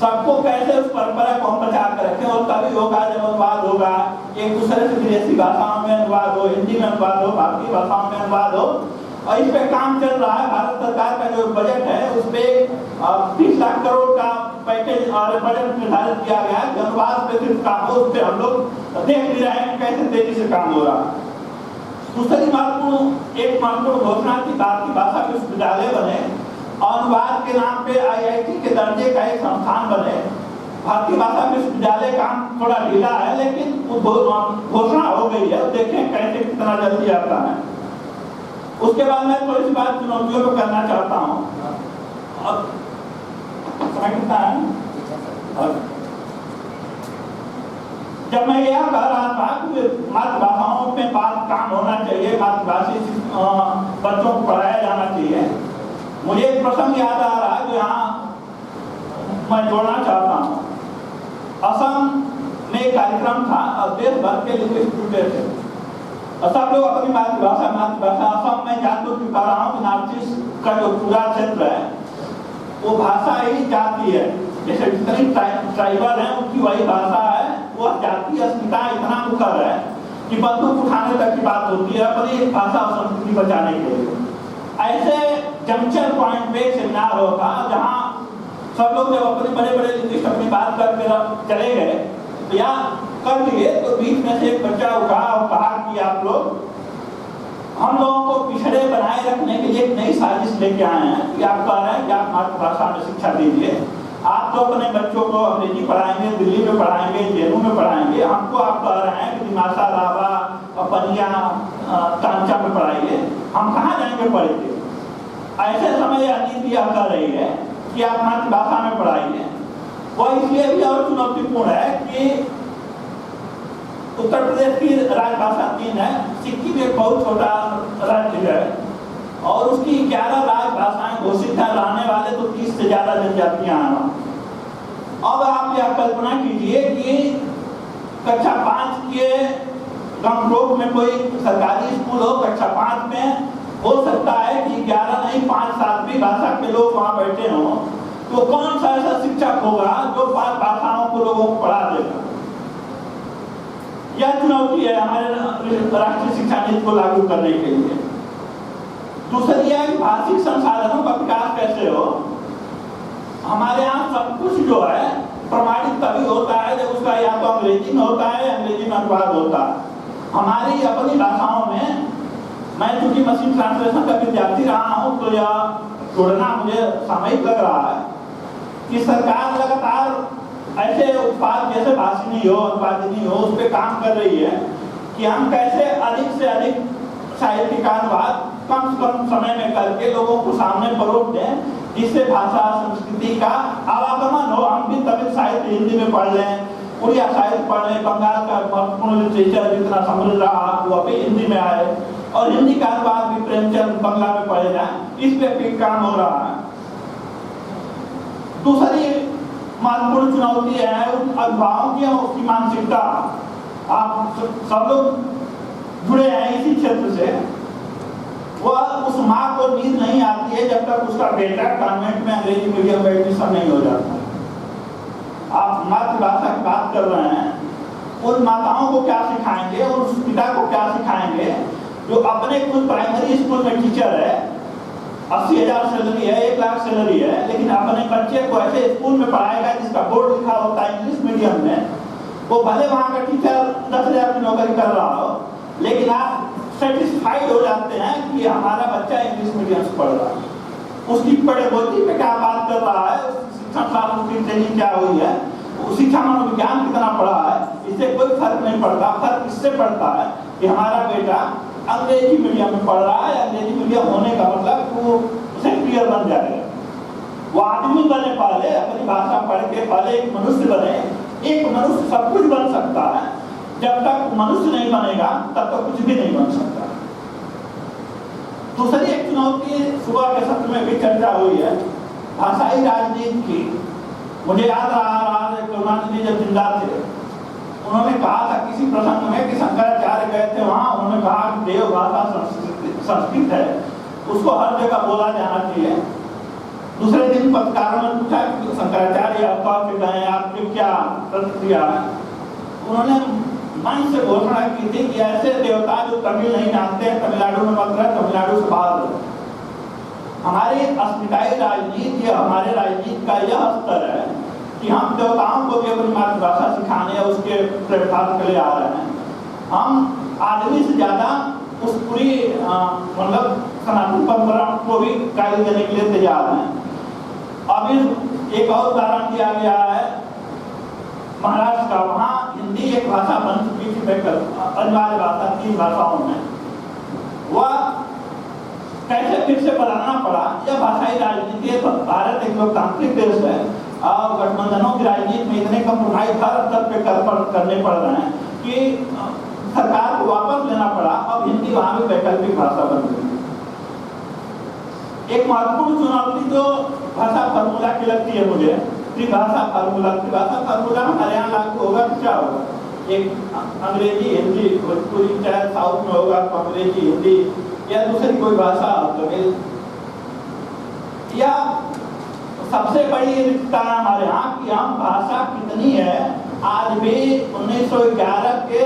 Speaker 3: सबको कैसे उस परंपरा को हम बचा कर रखें। और तभी होगा जब अनुवाद होगा, एक दूसरे से विदेशी भाषाओं में अनुवाद हो, हिंदी में अनुवाद हो, भारतीय भाषाओं में अनुवाद हो। और इस पे काम चल रहा है। भारत सरकार का जो बजट है उस पर 30 लाख करोड़ का पैकेज और बजट निर्धारित किया गया है। अनुवाद पे सिर्फ काम हो, उस पर हम लोग देख भी रहे हैं कैसे तेजी से काम हो रहा है। दूसरी महत्वपूर्ण घोषणा थी भारतीय भाषा विश्वविद्यालय बने और अनुवाद के नाम पे IIT के दर्जे का एक संस्थान बने। भारतीय भाषा विश्वविद्यालय काम थोड़ा ढीला है, लेकिन घोषणा हो गई है, देखें कैसे कितना जल्दी आता है। उसके बाद मैं थोड़ी सी बात चुनौतियों पर करना चाहता हूँ। जब मैं यह कह रहा था कि मातृभाषाओं पे बात काम होना चाहिए, मातृभाषी बच्चों को पढ़ाया जाना चाहिए, मुझे एक प्रसंग याद आ रहा है जो यहाँ मैं जोड़ना चाहता हूँ। असम में एक कार्यक्रम था और देश भर के लिंग्विस्ट जुटे थे और सब लोग अपनी मातृभाषा असम में जान तो चुका रहा हूँ। नॉर्थ ईस्ट का जो पूरा क्षेत्र है वो भाषा ही जाती है, जैसे जितनी ट्राइबल है उनकी वही भाषा है। वो जातीय अस्मिता इतना मुखर है कि बंदूक उठाने तक की बात होती है अपनी भाषा और संस्कृति बचाने के लिए। ऐसे जंक्शन पॉइंट पे सेमिनार होगा जहाँ सब लोग जब अपने बड़े बड़े लिंग्विस्ट अपनी बात करके चले गए या कर लिए तो बीच में से एक बच्चा उठा और कहा कि आप लोग हम लोगों को पिछड़े बनाए रखने के लिए एक नई साजिश लेके आए हैं कि आप कह रहे हैं कि आप मातृभाषा में शिक्षा दीजिए। आप तो अपने बच्चों को अंग्रेजी पढ़ाएंगे, दिल्ली में पढ़ाएंगे, जेनू में पढ़ाएंगे, हमको आप कह रहे हैं कि दिमासा, रावा, पनिया, कांचा में पढ़ाइए। हम कहाँ जाएंगे पढ़ के? ऐसे समय यह नीति आ कर रही है कि आप मातृभाषा में पढ़ाइए। वह इसलिए भी और चुनौतीपूर्ण है कि उत्तर प्रदेश की राजभाषा 3 है, सिक्किम एक बहुत छोटा राज्य है और उसकी 11 राजभाषाएं घोषित है। रहने वाले तो 30 से ज्यादा जनजातियां हैं। अब आप यह कल्पना कीजिए कि कक्षा 5 के गंगटोक में कोई सरकारी स्कूल हो, कक्षा 5 में हो सकता है कि 11 नहीं 5-7 भी भाषा के लोग वहां बैठे हों, तो कौन सा ऐसा शिक्षक होगा जो 5 भाषाओं को लोगों को पढ़ा देगा? यह चुनौती है हमारे राष्ट्रीय शिक्षा नीति को लागू करने के लिए। दूसरी है कि भाषिक संसाधनों का विकास कैसे हो। हमारे यहाँ सब कुछ जो है प्रमाणित तभी होता है जब उसका या तो अंग्रेजी में होता है, अंग्रेजी में अनुवाद होता है। हमारी अपनी भाषाओं में, मैं चूंकि मशीन ट्रांसलेशन का विद्यार्थी रहा हूँ, तो यह जोड़ना मुझे सामयिक लग रहा है कि सरकार लगातार ऐसे उत्पाद जैसे भाषिणी हो, अनुवादिनी हो, उस पर काम कर रही है कि हम कैसे अधिक से अधिक साहित्य का अनुवाद कम से कम समय में करके लोगों को सामने परोस दें, जिससे भाषा संस्कृति का आवागमन हो। हम भी तमिल साहित्य हिंदी में पढ़ लें, उड़िया साहित्य पढ़ लें, बंगाल का महत्वपूर्ण लिटरेचर जितना समृद्ध रहा वो अभी हिंदी में आए, और हिंदी का अनुवाद भी प्रेमचंद बंगला में पढ़े जाए। इस पे भी काम हो रहा है। दूसरी महत्वपूर्ण चुनौती है अभिभावकों की और उसकी मानसिकता। आप सब लोग जुड़े हैं इसी क्षेत्र से। वह उस माँ को नींद नहीं आती है जब तक उसका बेटा कॉन्वेंट में अंग्रेजी मीडियम में एडमिशन नहीं हो जाता। आप मातृभाषा की बात कर रहे हैं, उन माताओं को क्या सिखाएंगे, उस पिता को क्या सिखाएंगे जो अपने खुद प्राइमरी स्कूल में टीचर है, 80,000 सैलरी है, 1 लाख सैलरी है, लेकिन अपने बच्चे को ऐसे स्कूल में पढ़ाएगा जिसका बोर्ड लिखा होता है इंग्लिश मीडियम में। वो भले वहाँ का टीचर 10,000 की नौकरी कर रहा हो, लेकिन आप सेटिस्फाइड हो जाते हैं कि हमारा बच्चा इंग्लिश मीडियम से पढ़ रहा है। उसकी पेडागोजी पे क्या बात कर रहा है, शिक्षण शास्त्र की ट्रेनिंग क्या हुई है, शिक्षा मनोविज्ञान कितना पढ़ा है, इससे कोई फर्क नहीं पड़ता। फर्क इससे पड़ता है कि हमारा बेटा अंग्रेजी मीडियम में पढ़ रहा है। अंग्रेजी मीडियम होने का मतलब वो उसे क्लियर बन जाएगा, वो आदमी बने, पहले अपनी भाषा पढ़ के पहले एक मनुष्य बने। एक मनुष्य सब कुछ बन सकता है, जब तक मनुष्य नहीं बनेगा तब तक कुछ भी नहीं बन सकता। दूसरी एक चुनौती सुबह के सत्र में भी चर्चा हुई है, भाषाई राजनीति की। मुझे याद रहा करुणानिधि जब जिंदा थे, उन्होंने कहा था किसी प्रसंग में कि शंकराचार्य गए थे वहां, उन्होंने कहा कि देव भाषा संस्कृत है, उसको हर जगह बोला जाना चाहिए। दूसरे दिन पत्रकारों ने पूछा कि शंकराचार्य आप कब गए, आपकी क्या प्रतिक्रिया है? उन्होंने मन से घोषणा की थी कि ऐसे देवता जो तमिल नहीं जानते हैं, तमिलनाडु में मत रहे, तमिलनाडु से बाहर रहे। हमारी अस्मिताई राजनीति या हमारे राजनीति का यह स्तर है कि हम देवताओं को भी अपनी मातृभाषा सिखाने या उसके प्रभाव के लिए आ रहे हैं। हम आदमी से ज्यादा उस पूरी मतलब सनातन परंपरा को भी गाली देने के लिए तैयार हैं। अभी एक और उदाहरण दिया गया है महाराष्ट्र का, वहाँ हिंदी एक भाषा बन चुकी थी, अनिवार्य भाषा 3 भाषाओं में। वह कैसे फिर से बनाना पड़ा, यह भाषाई राजनीति है। भारत एक लोकतांत्रिक देश है और गठबंधनों की राजनीति में इतने कंप्रोमाइज हर स्तर पे करने पड़ रहे हैं कि सरकार को वापस लेना पड़ा। अब हिंदी वहां भी वैकल्पिक भाषा बन गई। एक महत्वपूर्ण चुनौती तो भाषा फार्मूला की लगती है मुझे, त्रिभाषा फार्मूला हमारे यहाँ लागू होगा तो क्या होगा? एक अंग्रेजी हिंदी भोजपुरी, चाहे साउथ में होगा तो अंग्रेजी हिंदी, या दूसरी कोई भाषा तमिल। या सबसे बड़ी रिक्तता हमारे यहाँ की हम भाषा कितनी है, आज भी 1911 के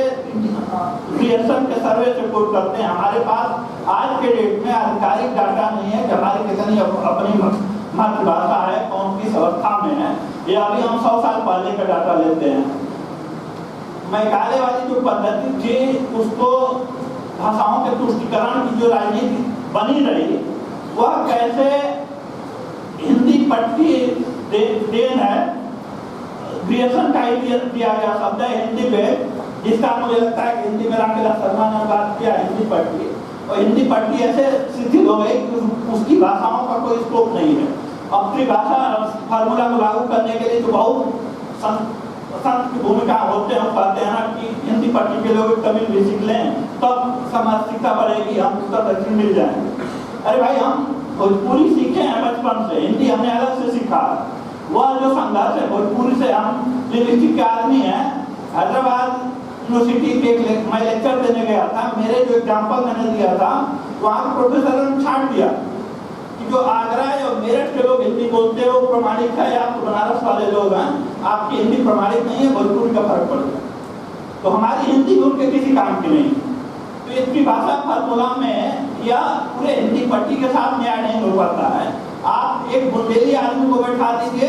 Speaker 3: क्रिएशन के सर्वे से कोट करते हैं। हमारे पास आज के डेट में आधिकारिक डाटा नहीं है कि हमारी कितनी अपनी मातृभाषा है, कौन किस अवस्था में है। ये अभी हम 100 साल पहले का डाटा लेते हैं। मेघालय वाली जो पद्धति थी, उसको भाषाओं के तुष्टिकरण की जो राजनीति बनी रही, वह कैसे हिंदी पट्टी देन है। क्रिएशन का ही दिया गया शब्द है हिंदी पे, जिसका मुझे लगता है कि हिंदी में रामविलास शर्मा ने बात किया हिंदी पट्टी, और हिंदी पट्टी ऐसे शिथिल हो गई कि उसकी भाषाओं का कोई स्कोप नहीं है। अब त्रिभाषा फार्मूला को लागू करने के लिए तो बहुत संत की भूमिका होते हैं। कहते हैं ना कि हिंदी पट्टी के लोग तमिल भी सीख लें तब सामाजिकता बढ़ेगी, हम उत्तर दक्षिण मिल जाएंगे। अरे भाई, हम भोजपुरी सीखे हैं बचपन से, हिंदी हमने अलग से सीखा। वह जो संघर्ष है भोजपुरी से, हम लिंग्विस्टिक के आदमी हैं, हैदराबाद यूनिवर्सिटी के मैं लेक्चर देने गया था। मेरे जो एग्जाम्पल मैंने दिया था वहाँ के प्रोफेसर ने छाट दिया कि जो आगरा या मेरठ के लोग हिंदी बोलते हैं वो प्रमाणिक है, आप बनारस वाले लोग हैं, आपकी हिंदी प्रमाणिक नहीं है, भोजपुरी का फर्क पड़ेगा। तो हमारी हिंदी उनके किसी काम की नहीं। तो इसकी भाषा फार्मूला में या पूरे हिंदी पट्टी के साथ न्याय नहीं हो पाता है। आप एक बुंदेली आदमी को बैठा दीजिए,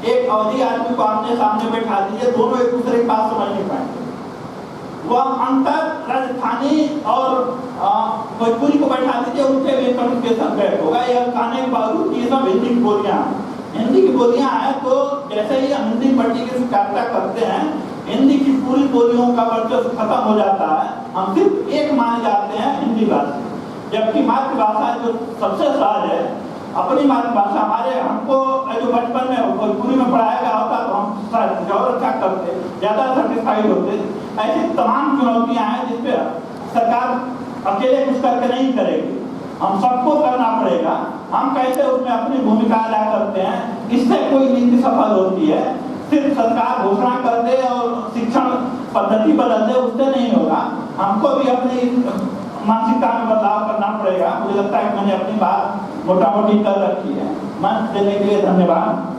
Speaker 3: एक अवधी आदमी को आमने सामने बैठा दीजिए, दोनों एक दूसरे की बात समझ नहीं पाएंगे। वह अंतर राजस्थानी और भोजपुरी को बैठा दीजिए, उनके भी कम्युनिकेशन बैठ होगा। यह कहने के बावजूद ये सब हिंदी की बोलियां हैं। हिंदी की बोलियां हैं तो जैसे ही हम हिंदी पट्टी की चर्चा करते हैं, हिंदी की पूरी बोलियों का वर्चस्व खत्म हो जाता है। हम सिर्फ एक माने जाते हैं हिंदी भाषा, जबकि मातृभाषा जो सबसे सहज है, अपनी मातृभाषा। हमारे हमको जो बचपन में भोजपुरी में पढ़ाया गया होता तो हम और अच्छा करते, ज़्यादा सेटिस्फाइड होते। ऐसी तमाम चुनौतियां हैं जिस पे सरकार अकेले कुछ करके नहीं करेगी, हम सबको करना पड़ेगा। हम कैसे उसमें अपनी भूमिका अदा करते हैं, इससे कोई नीति सफल होती है। सिर्फ सरकार घोषणा कर दे और शिक्षण पद्धति बदल दे उससे नहीं होगा। हमको भी अपनी मानसिकता में बदलाव करना पड़ेगा। मुझे लगता है कि मैंने अपनी बात मोटा मोटी कर रखी है। मंच देने के लिए धन्यवाद।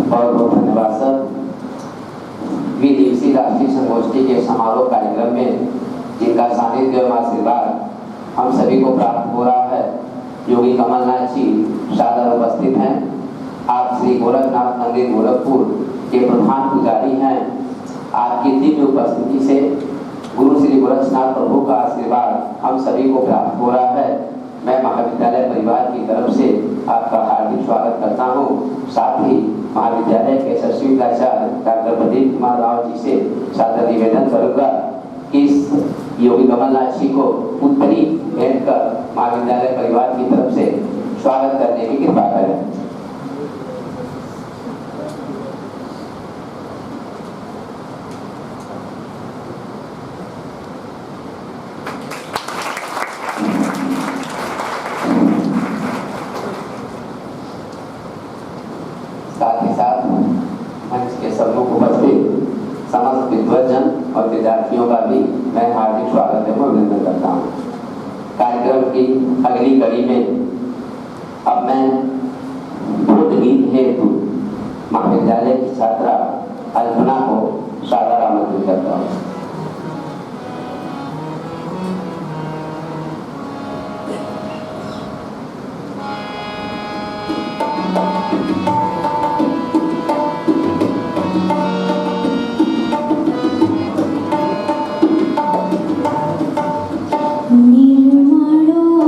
Speaker 1: बहुत बहुत धन्यवाद सर। द्विदिवसीय राष्ट्रीय संगोष्ठी के समारोह कार्यक्रम में जिनका सानिध्य एवं आशीर्वाद हम सभी को प्राप्त हो रहा है, योगी कमलनाथ जी सादर उपस्थित हैं। आप श्री गोरखनाथ मंदिर गोरखपुर के प्रधान पुजारी हैं। आपकी दिव्य उपस्थिति से गुरु श्री गोरखनाथ प्रभु का आशीर्वाद हम सभी को प्राप्त हो रहा है। मैं महाविद्यालय परिवार की तरफ से आपका हार्दिक स्वागत करता हूँ। साथ ही महाविद्यालय के यशस्वी प्राचार्य डॉक्टर प्रदीप कुमार राव जी से सादर निवेदन करूँगा कि इस योगी कमलनाथ जी को उत्तरी भेंट कर महाविद्यालय परिवार की तरफ से स्वागत करने की कृपा करें। साथ ही साथ मंच के सम्मुख उपस्थित समस्त विद्वजन और विद्यार्थियों का भी मैं हार्दिक स्वागत एवं अभिनंदन करता हूँ। कार्यक्रम की अगली कड़ी में अब मैं बोध गीत हेतु महाविद्यालय की छात्रा अल्पना को सादर आमंत्रित करता हूँ।
Speaker 4: निर्माण न हो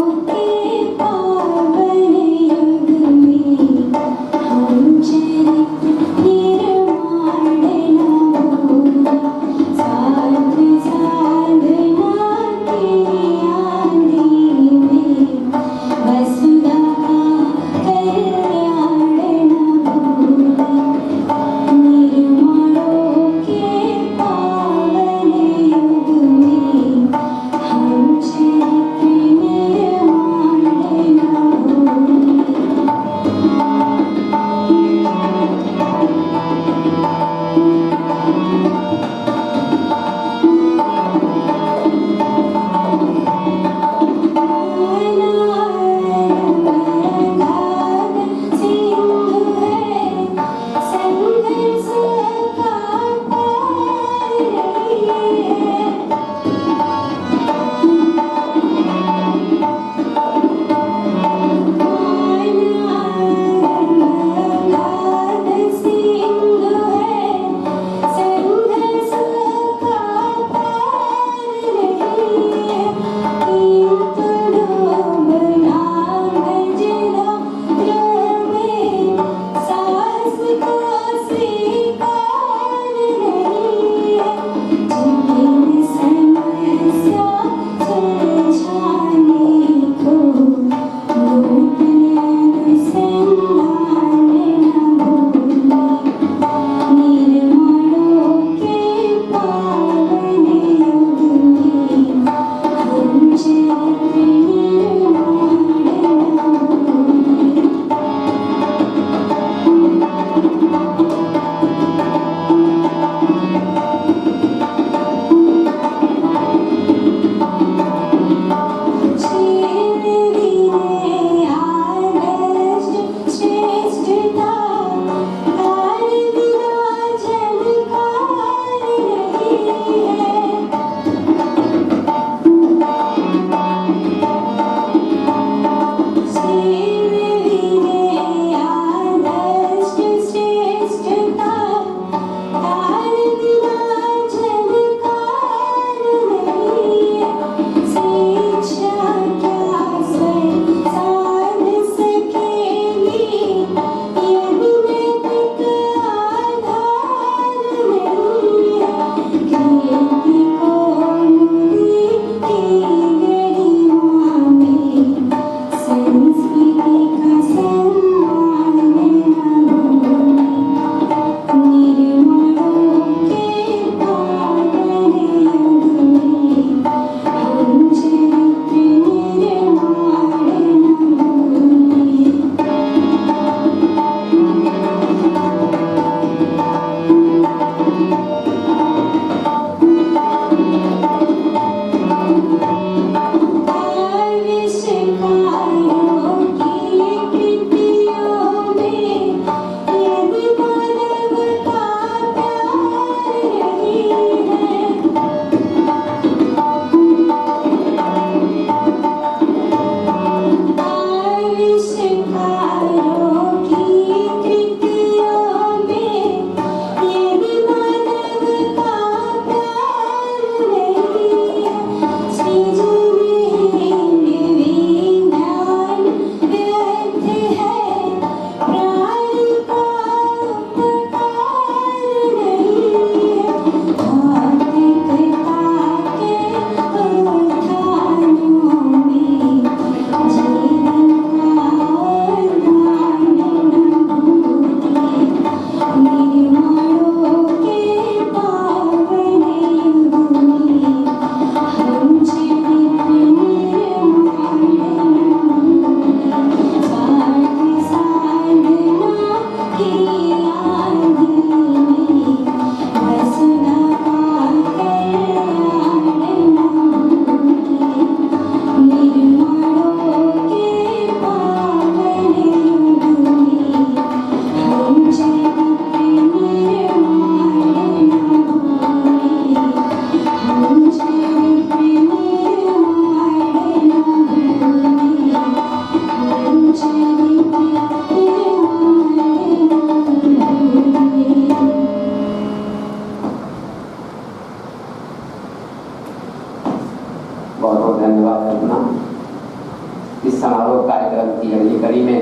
Speaker 1: समारोह कार्यक्रम की अगली कड़ी में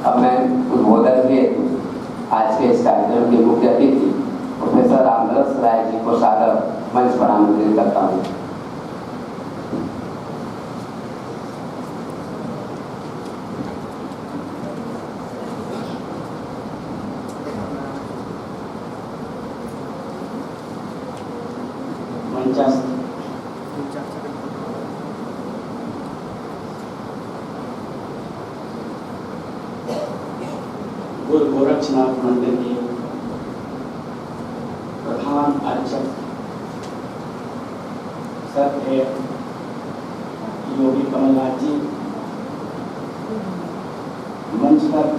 Speaker 1: अब मैं उद्बोधन के आज के इस कार्यक्रम के मुख्य अतिथि प्रोफेसर रामदास राय जी को सादर मंच पर आमंत्रित करता हूँ।
Speaker 4: गुरु गोरक्षनाथ मंदिर के प्रधान अर्चक सत्य योगी कमलनाथ जी, मंच पर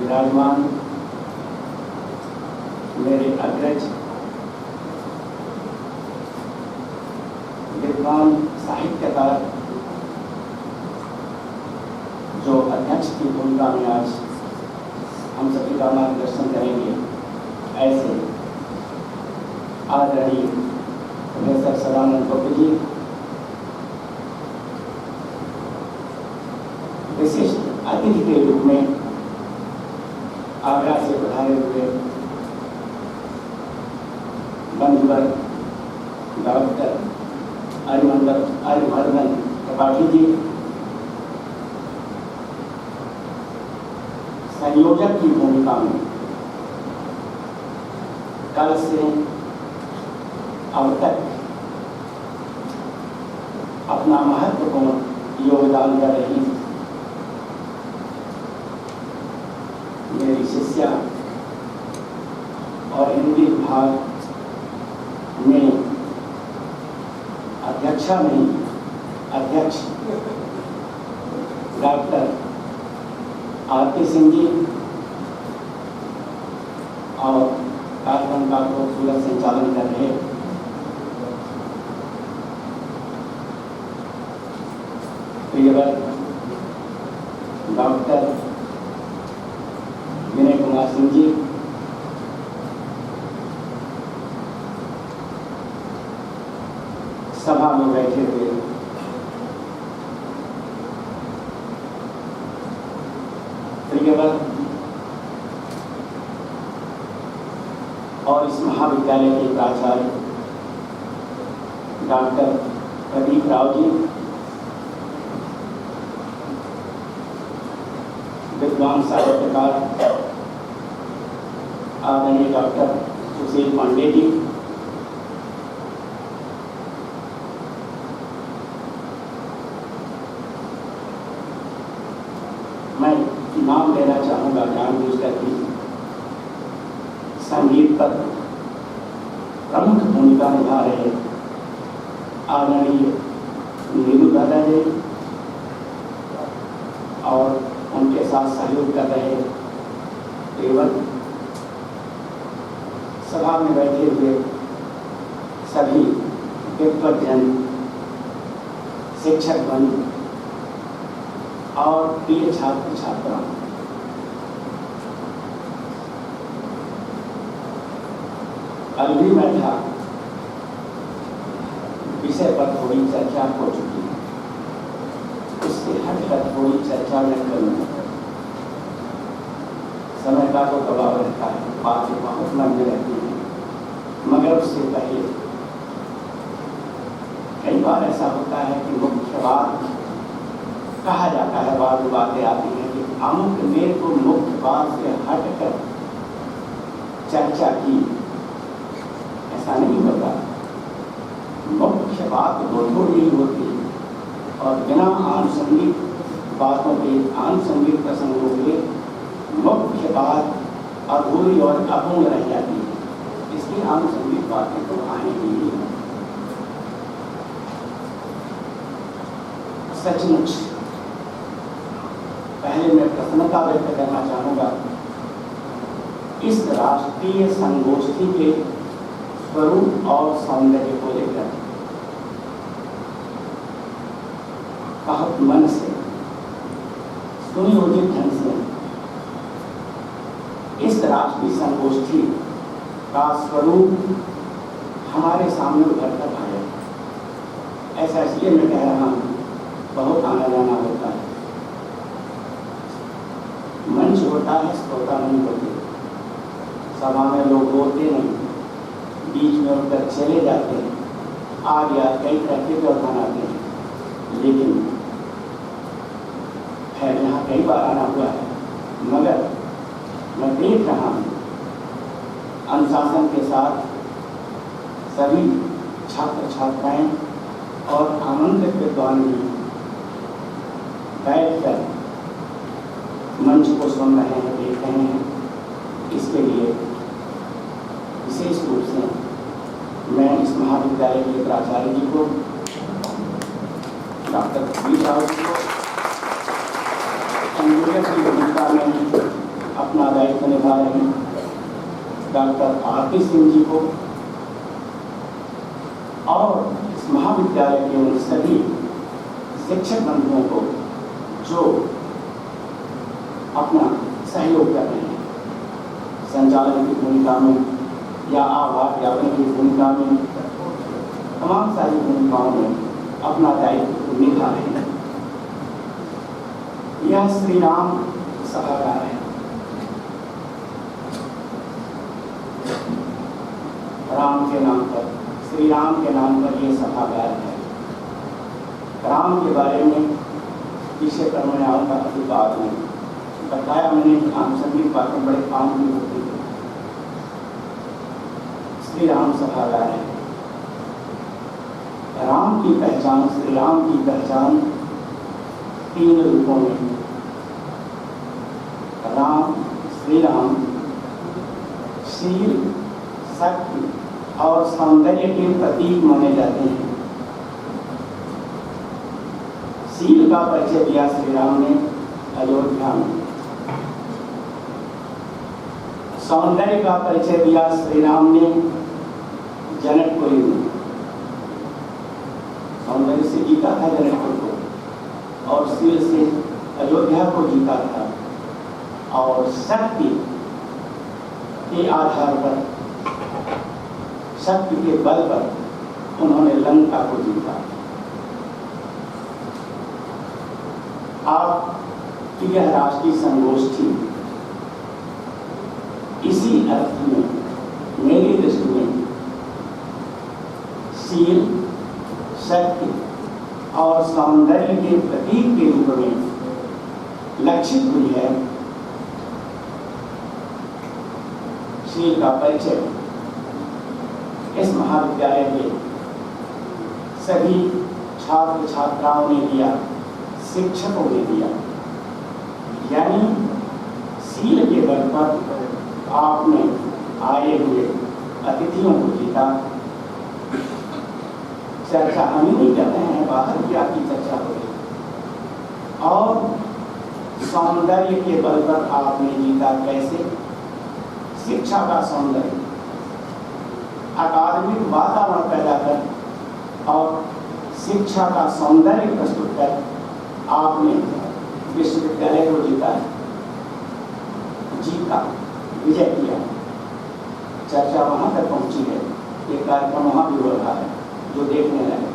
Speaker 4: विराजमान मेरे अग्रज विद्वान साहित्यकार जो अध्यक्ष की भूमिका में आज हम सभी का मार्गदर्शन करेंगे, ऐसे आदरणीय प्रोफेसर सदानंद गौतम जी, विशिष्ट अतिथि के रूप में आगरा से पधारे हुए बंधुवर डॉक्टर अरिमर्दन त्रिपाठी जी, संयोजक की भूमिका में कल से अब तक अपना महत्वपूर्ण योगदान कर रही मेरी शिष्या और हिंदी विभाग में अध्यक्षा नहीं अध्यक्ष डॉक्टर आरती सिंह जी और कार्यक्रम का खूबसूरत संचालन कर रहे प्रियवर डॉक्टर विनय कुमार सिंह जी, सभा में बैठे हुए प्रियवर और इस महाविद्यालय के प्राचार्य डॉक्टर प्रदीप राव जी, विद्वान साहित्यकार आदरणीय डॉक्टर सुशील पांडे जी, मैं नाम लेना चाहूँगा जानबूझकर भी, संगीत पर प्रमुख भूमिका निभा रहे आदरणीय नीलू दादा जी और उनके साथ सहयोग कर रहे एवं सभा में बैठे हुए सभी विद्वद्जन, शिक्षकगण और प्रिय छात्र छात्रा, कल भी मैं था, विषय पर थोड़ी चर्चा हो चुकी है, उससे हटकर थोड़ी चर्चा मैं करूँगा। समय का तो दबाव रहता है, बातें बहुत लंबी रहती हैं, मगर उससे पहले कई बार ऐसा होता है कि मुख्य बात कहा जाता है, बाद में बातें आती हैं कि अमुक ने तो मुख्य बात से हटकर चर्चा की, ऐसा नहीं होता। मुख्य बात तो थोड़ी ही होती है और बिना आनुषंगिक बातों के, आनुषंगिक प्रसंगों के मुख्य बात अधूरी और अपूर्ण रह जाती है, इसलिए आनुषंगिक बातें तो आएंगी। सचमुच पहले मैं प्रसन्नता व्यक्त करना चाहूँगा इस राष्ट्रीय संगोष्ठी के स्वरूप और सौंदर्य को लेकर। बहुत मन से, सुनियोजित ढंग से इस राष्ट्रीय संगोष्ठी का स्वरूप हमारे सामने उभर कर आया। ऐसा इसलिए मैं कह रहा हूँ बहुत आना जाना होता है। मंच होता है, श्रोता नहीं होते। सभा में लोग बोलते नहीं, बीच में उठकर चले जाते हैं, आ गया कई तरह के व्यवधान आते हैं। लेकिन खैर यहाँ कई बार आना हुआ है, मगर मैं देख रहा हूँ अनुशासन के साथ सभी छात्र छात्राएं और आमंत्रित विद्वान भी बैठकर मंच को सुन रहे हैं, देख रहे हैं। इसके लिए विशेष रूप से मैं इस महाविद्यालय के प्राचार्य जी को, डॉक्टर कबीर राव जी को, संयोजक की भूमिका में अपना दायित्व निभा रहे हैं, डॉक्टर आरपी सिंह जी को, और इस महाविद्यालय के उन सभी शिक्षक बंधुओं को जो अपना सहयोग कर रहे हैं संचालन की भूमिका में या आभार ज्ञापन की भूमिका में, तमाम सारी भूमिकाओं में अपना दायित्व निभा रहे हैं। यह श्री राम सभागार है। राम के नाम पर, श्री राम के नाम पर यह सभागार है। राम के बारे में विषय कर्मयाओं का अधिकार में बताया मैंने कि आनुषंगिक बातें बड़े काम की होती है। श्री राम सभागार है। राम की पहचान, श्री राम की पहचान 3 रूपों में। राम, श्री राम शील, शक्ति और सौंदर्य के प्रतीक माने जाते हैं। शील का परिचय दिया श्री राम ने अयोध्या में, सौंदर्य का परिचय दिया श्री राम ने जनकपुरी में। सौंदर्य से जीता था जनकपुर को और शील से अयोध्या को जीता था, और शक्ति के आधार पर, शक्ति के बल पर उन्होंने लंका को जीता। आप यह राष्ट्रीय संगोष्ठी इसी अर्थ में मेरी दृष्टि में शील, शक्ति और सौंदर्य के प्रतीक के रूप में लक्षित हुई है। शील का परिचय इस महाविद्यालय के सभी छात्र छात्राओं ने दिया, शिक्षकों ने दिया। यानी शील के बल पर आपने आए हुए अतिथियों को जीता। चर्चा हम ही नहीं करते हैं, बाहर की आपकी चर्चा हो रही, और सौंदर्य के बल पर आपने जीता। कैसे? शिक्षा का सौंदर्य, अकादमिक वातावरण पैदा कर और शिक्षा का सौंदर्य प्रस्तुत कर आपने विश्वविद्यालय को जीता, विजय किया। चर्चा वहाँ तक पहुँची है, ये कार्यक्रम वहाँ भी हो रहा है जो देखने लगे।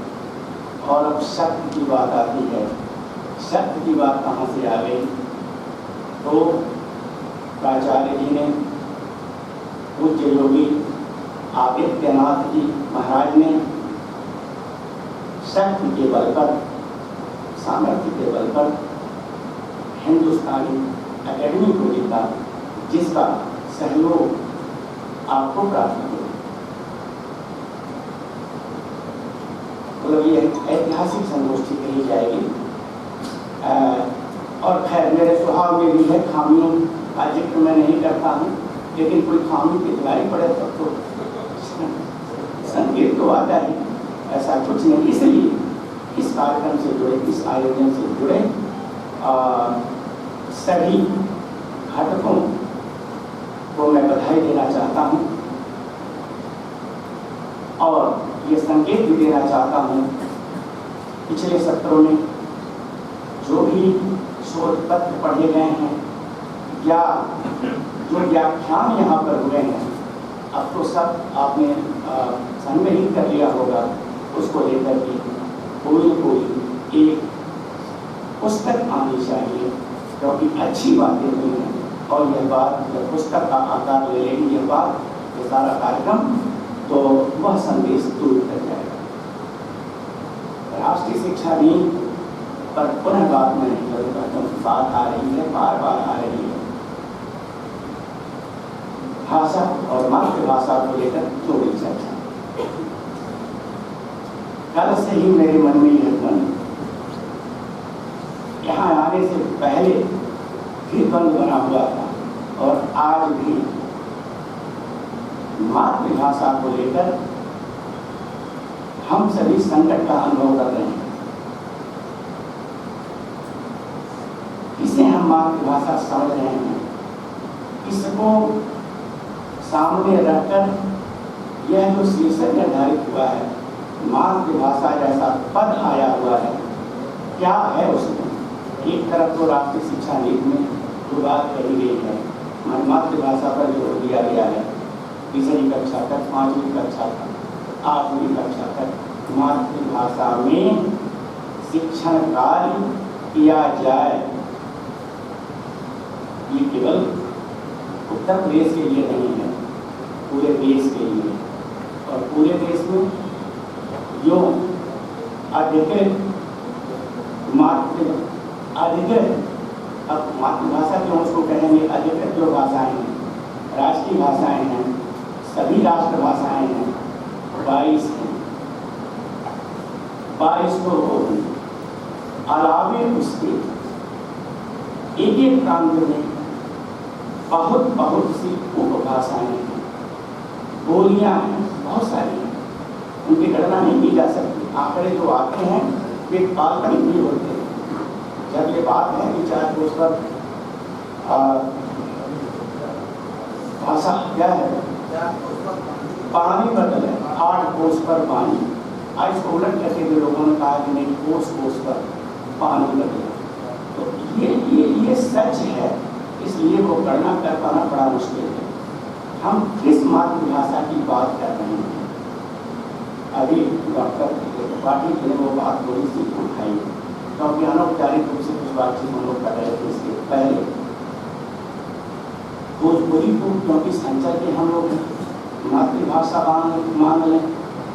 Speaker 4: और अब शक्ति की बात आती है। शक्ति की बात कहाँ से आ गई? तो प्राचार्य जी ने, पूज्य योगी आदित्यनाथ जी महाराज ने शक्ति के बल पर, सामर्थ्य के बल पर हिंदुस्तानी एकेडमी को जीता, जिसका सहयोग आपको प्राप्त हो। मतलब ये ऐतिहासिक संगोष्ठी कही जाएगी। और खैर मेरे स्वभाव में भी है, खामियों का जिक्र मैं नहीं करता हूँ, लेकिन कोई खामी दिखलाई पड़े तब तो संकेत तो आता है, ऐसा कुछ नहीं। इसलिए इस कार्यक्रम से जुड़े, इस आयोजन से जुड़े सभी घटकों को मैं बधाई देना चाहता हूँ और ये संकेत भी देना चाहता हूँ। पिछले सत्रों में जो भी शोध पत्र पढ़े गए हैं या जो व्याख्यान यहाँ पर हुए हैं, अब तो सब आपने संग्रहित कर लिया होगा। उसको लेकर के कोई एक पुस्तक आनी चाहिए, क्योंकि अच्छी बातें हुई हैं और यह बात जब पुस्तक का आकार ले लेगी यह बात, ये सारा कार्यक्रम, तो वह संदेश दूर कर जाएगा। राष्ट्रीय शिक्षा नीति पर पुनः बात मैं नहीं करूँगा, क्योंकि बात आ रही है, बार बार आ रही है। भाषा और मातृभाषा को लेकर थोड़ी चर्चा। कल से ही मेरे मन में यह ध्वनि, यहाँ आने से पहले भी द्वंद्व बना हुआ था और आज भी मातृभाषा को लेकर हम सभी संकट का अनुभव कर रहे हैं। इसे हम मातृभाषा समझ रहे हैं, इसको सामने रखकर यह जो शीर्षक निर्धारित हुआ है, मातृभाषा जैसा पद आया हुआ है, क्या है उसमें? एक तरफ तो राष्ट्रीय शिक्षा नीति में जो बात कही गई है, मातृभाषा पर जोर दिया गया है, तीसरी कक्षा तक, 5वीं कक्षा तक, 8वीं कक्षा तक मातृभाषा में शिक्षण कार्य किया जाए। ये केवल उत्तर प्रदेश के लिए नहीं है, पूरे देश के लिए। और पूरे देश में जो अधिकृत अब मातृभाषा जो उसको कहेंगे, अधिकृत जो भाषाएं हैं, राष्ट्रीय भाषाएं हैं, सभी राष्ट्रभाषाएं हैं, 22 हैं। 22 को अलावे उसके एक एक प्रांत में बहुत सी उपभाषाएं हैं, बोलियां हैं, बहुत सारी हैं, उनकी गणना नहीं की जा सकती। आंकड़े जो आते हैं वे काल्पनिक भी होते हैं। जब ये बात है कि 4 कोश पर भाषा क्या है, पानी बदल है, 8 कोश पर पानी। आज इसको उलट करके भी लोगों ने कहा कि नहीं, कोश पर पानी बदल। तो ये सच है, इसलिए वो गणना कर पाना बड़ा मुश्किल है। हम किस मातृभाषा की बात कर रहे हैं? अभी डॉक्टर त्रिपाठी जी ने वो बात थोड़ी सी उठाई, क्योंकि अनौपचारिक रूप से कुछ बातचीत हम लोग कर रहे थे इसके पहले। भोजपुरी को क्योंकि संचय के हम लोग मातृभाषा मान लें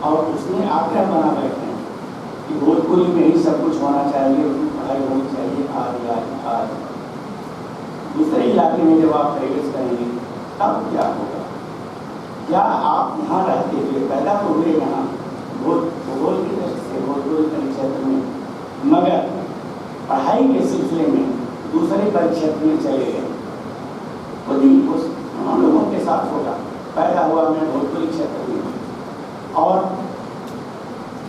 Speaker 4: और उसमें आग्रह बना बैठे हैं कि भोजपुरी में ही सब कुछ होना चाहिए, उसकी पढ़ाई होनी चाहिए आज। दूसरे इलाके में जब आप प्रवेश करेंगे तब क्या होगा? क्या आप यहाँ रहते हुए पैदा तो हुए यहाँ भूगोल की दृष्टि से भोजपुरी परिक्षेत्र में, मगर पढ़ाई के सिलसिले में दूसरे परिक्षेत्र में चले गए, खुद ही हम लोगों के साथ होगा। पैदा हुआ मैं भोजपुरी क्षेत्र में और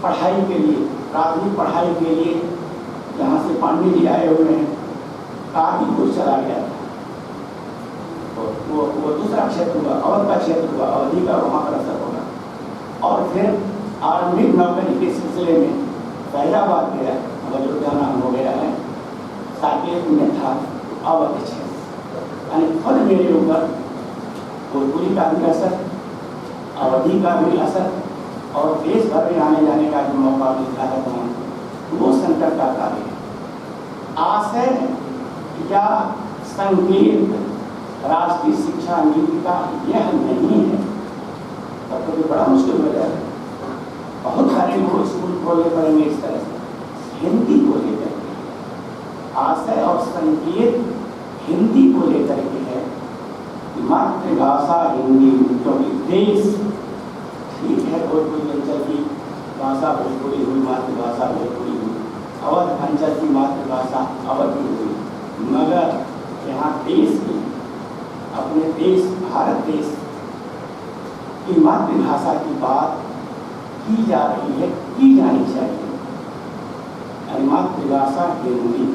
Speaker 4: पढ़ाई के लिए, प्राथमिक पढ़ाई के लिए जहाँ से पांडे जी आए हुए हैं, काफी कुछ चला गया था। तो वो दूसरा क्षेत्र हुआ, अवध का क्षेत्र हुआ, अवधि का वहाँ पर असर होगा। और फिर आरंभिक नौकरी के सिलसिले में फैजाबाद गया, अयोध्या नाम हो गया है, साकेत में था अवध क्षेत्र। यानी खुद मेरे ऊपर भोजपुरी का भी असर, अवधि का भी असर और देश भर में आने जाने का जो मौका मिलता है वो संकट का कार्य है। आशय या संकेत राष्ट्रीय शिक्षा नीति का यह नहीं है, तब तो बड़ा मुश्किल हो जाएगा। बहुत सारे लोग स्कूल खोलने पड़ेंगे इस तरह से हिंदी को लेकर के। आशय और संकेत हिंदी को लेकर के है, मातृभाषा हिंदी, क्योंकि देश ठीक है, भोजपुरी अंचल की भाषा भोजपुरी हुई, मातृभाषा भोजपुरी हुई, अवध अंचल की मातृभाषा अवधी हुई, मगर यहाँ देश की, अपने देश भारत देश की मातृभाषा की बात की जा रही है, की जानी चाहिए। मातृभाषा हिंदी,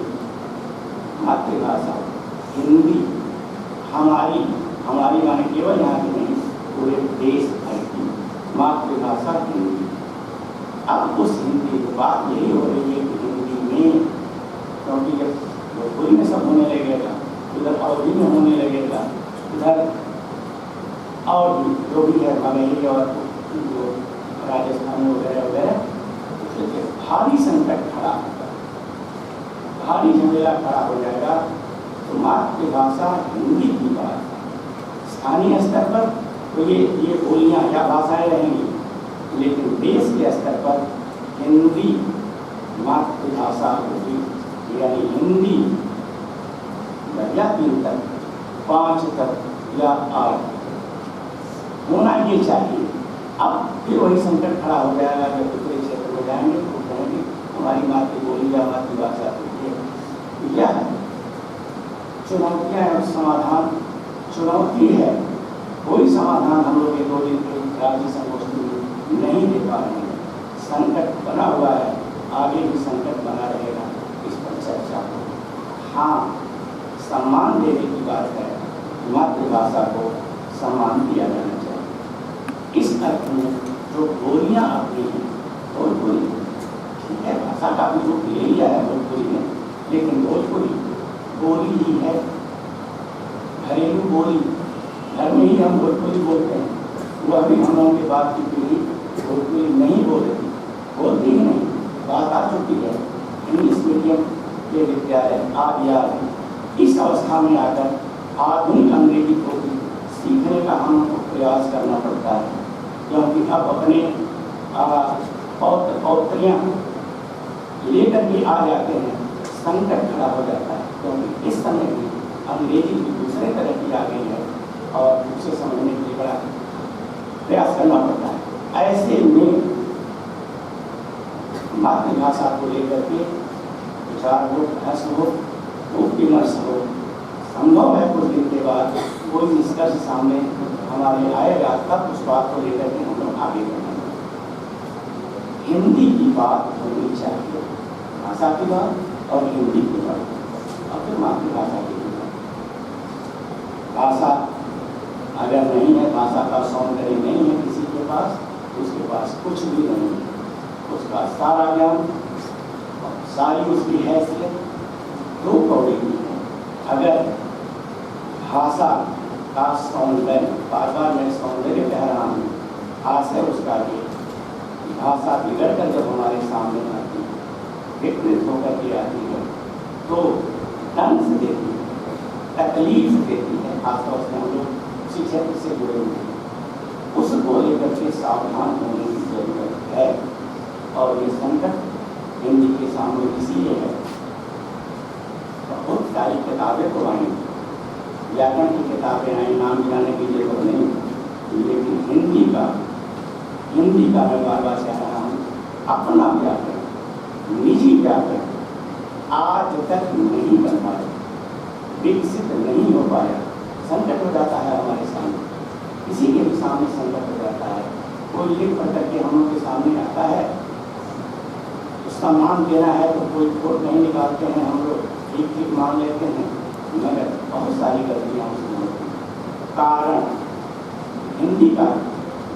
Speaker 4: मातृभाषा हिंदी हमारी माने केवल यहाँ की नहीं, पूरे देश भर की मातृभाषा हिंदी। अब उस हिंदी की बात यही हो रही है कि हिंदी में, क्योंकि जब भोजपुरी में सब होने लगेगा, उधर अवधि में होने लगेगा, उधर और भी जो भी है मगही और जो राजस्थान वगैरह वगैरह, भारी संकट खड़ा होगा। भारी झमेला खड़ा हो जाएगा। तो मातृभाषा हिंदी की बात स्थानीय स्तर पर तो ये बोलियां या भाषाएं रहेंगी, लेकिन देश के स्तर पर हिंदी मातृभाषा होगी, यानी हिंदी या 3 तक 5 तक या 8 होना ये चाहिए। अब फिर वही संकट खड़ा हो जाएगा जब दूसरे क्षेत्र में जाएंगे तो कहेंगे हमारी मातृबोली या मातृभाषा होती है। क्या है चुनौतियाँ और समाधान? चुनौती है, कोई समाधान हम लोग 2 दिन के राज्य संगोष्ठी में नहीं दे पा रहे हैं। संकट बना हुआ है, आगे भी संकट बना रहेगा, इस पर चर्चा हो। हाँ, सम्मान देने की बात है, मातृभाषा को सम्मान दिया जाना चाहिए। इस अर्थ में जो बोलियां अपनी हैं भोजपुरी, ठीक है, भाषा का भी रूप ले लिया है भोजपुरी में, लेकिन भोजपुरी बोली ही है, घरेलू बोली। घर में ही हम भोजपुरी बोलते हैं। वह भी हम लोगों के बाद की पीढ़ी भोजपुरी नहीं बोलती ही नहीं। बात आ चुकी है इंग्लिश मीडियम के विद्यालय आज इस अवस्था में आकर आधुनिक अंग्रेजी को भी सीखने का हमको प्रयास करना पड़ता है, क्योंकि अब अपने पौत्रियाँ लेकर के आ जाते हैं, संकट खड़ा हो जाता है, क्योंकि इस समय भी अंग्रेजी भी दूसरे तरह की आ गई है और उसे समझने के लिए बड़ा प्रयास करना पड़ता है। ऐसे में मातृभाषा को लेकर के विचार हो, बहस हो, विमर्श हो। संभव है कुछ दिन के बाद कोई निष्कर्ष सामने हमारे आएगा, तब उस बात को लेकर के हम लोग आगे बढ़ेंगे। हिंदी की बात होनी चाहिए, भाषा की बात और हिंदी की बात, और फिर मातृभाषा की बात। भाषा अगर नहीं है, भाषा का सौंदर्य नहीं है किसी के पास, उसके पास कुछ भी नहीं है। उसका सारा ज्ञान, सारी उसकी हैसियत 2 कौड़ी की है। अगर भाषा का सौंदर्य, बार-बार मैं सौंदर्य कह रहा हूँ, आशय उसका ये भाषा बिगड़ कर जब हमारे सामने आती है, विकृत होकर के आती है, तो तंज देती है, तकलीफ देती है। खासतौर से हम लोग उसी क्षेत्र से जुड़े हुए हैं, उसको लेकर के सावधान होने की जरूरत है। और ये संकट हिंदी के सामने इसीलिए है, बहुत सारी किताबें तो आई, व्याकरण की किताबें आई, नाम गिनाने की जरूरत नहीं, लेकिन हिंदी का मैं बार-बार कह रहा हूँ, अपना व्याकरण, निजी व्याकरण आज तक नहीं बन पाया, विकसित नहीं हो पाया। संकट हो जाता है हमारे सामने, किसी के भी सामने संकट हो जाता है। कोई लिख पढ़ करके हम लोग के सामने आता है, उसका मान देना है तो कोई वोट नहीं निकालते हैं, हम लोग ठीक मान लेते हैं, मगर बहुत सारी गलतियाँ उसमें होती हैं। कारण हिंदी का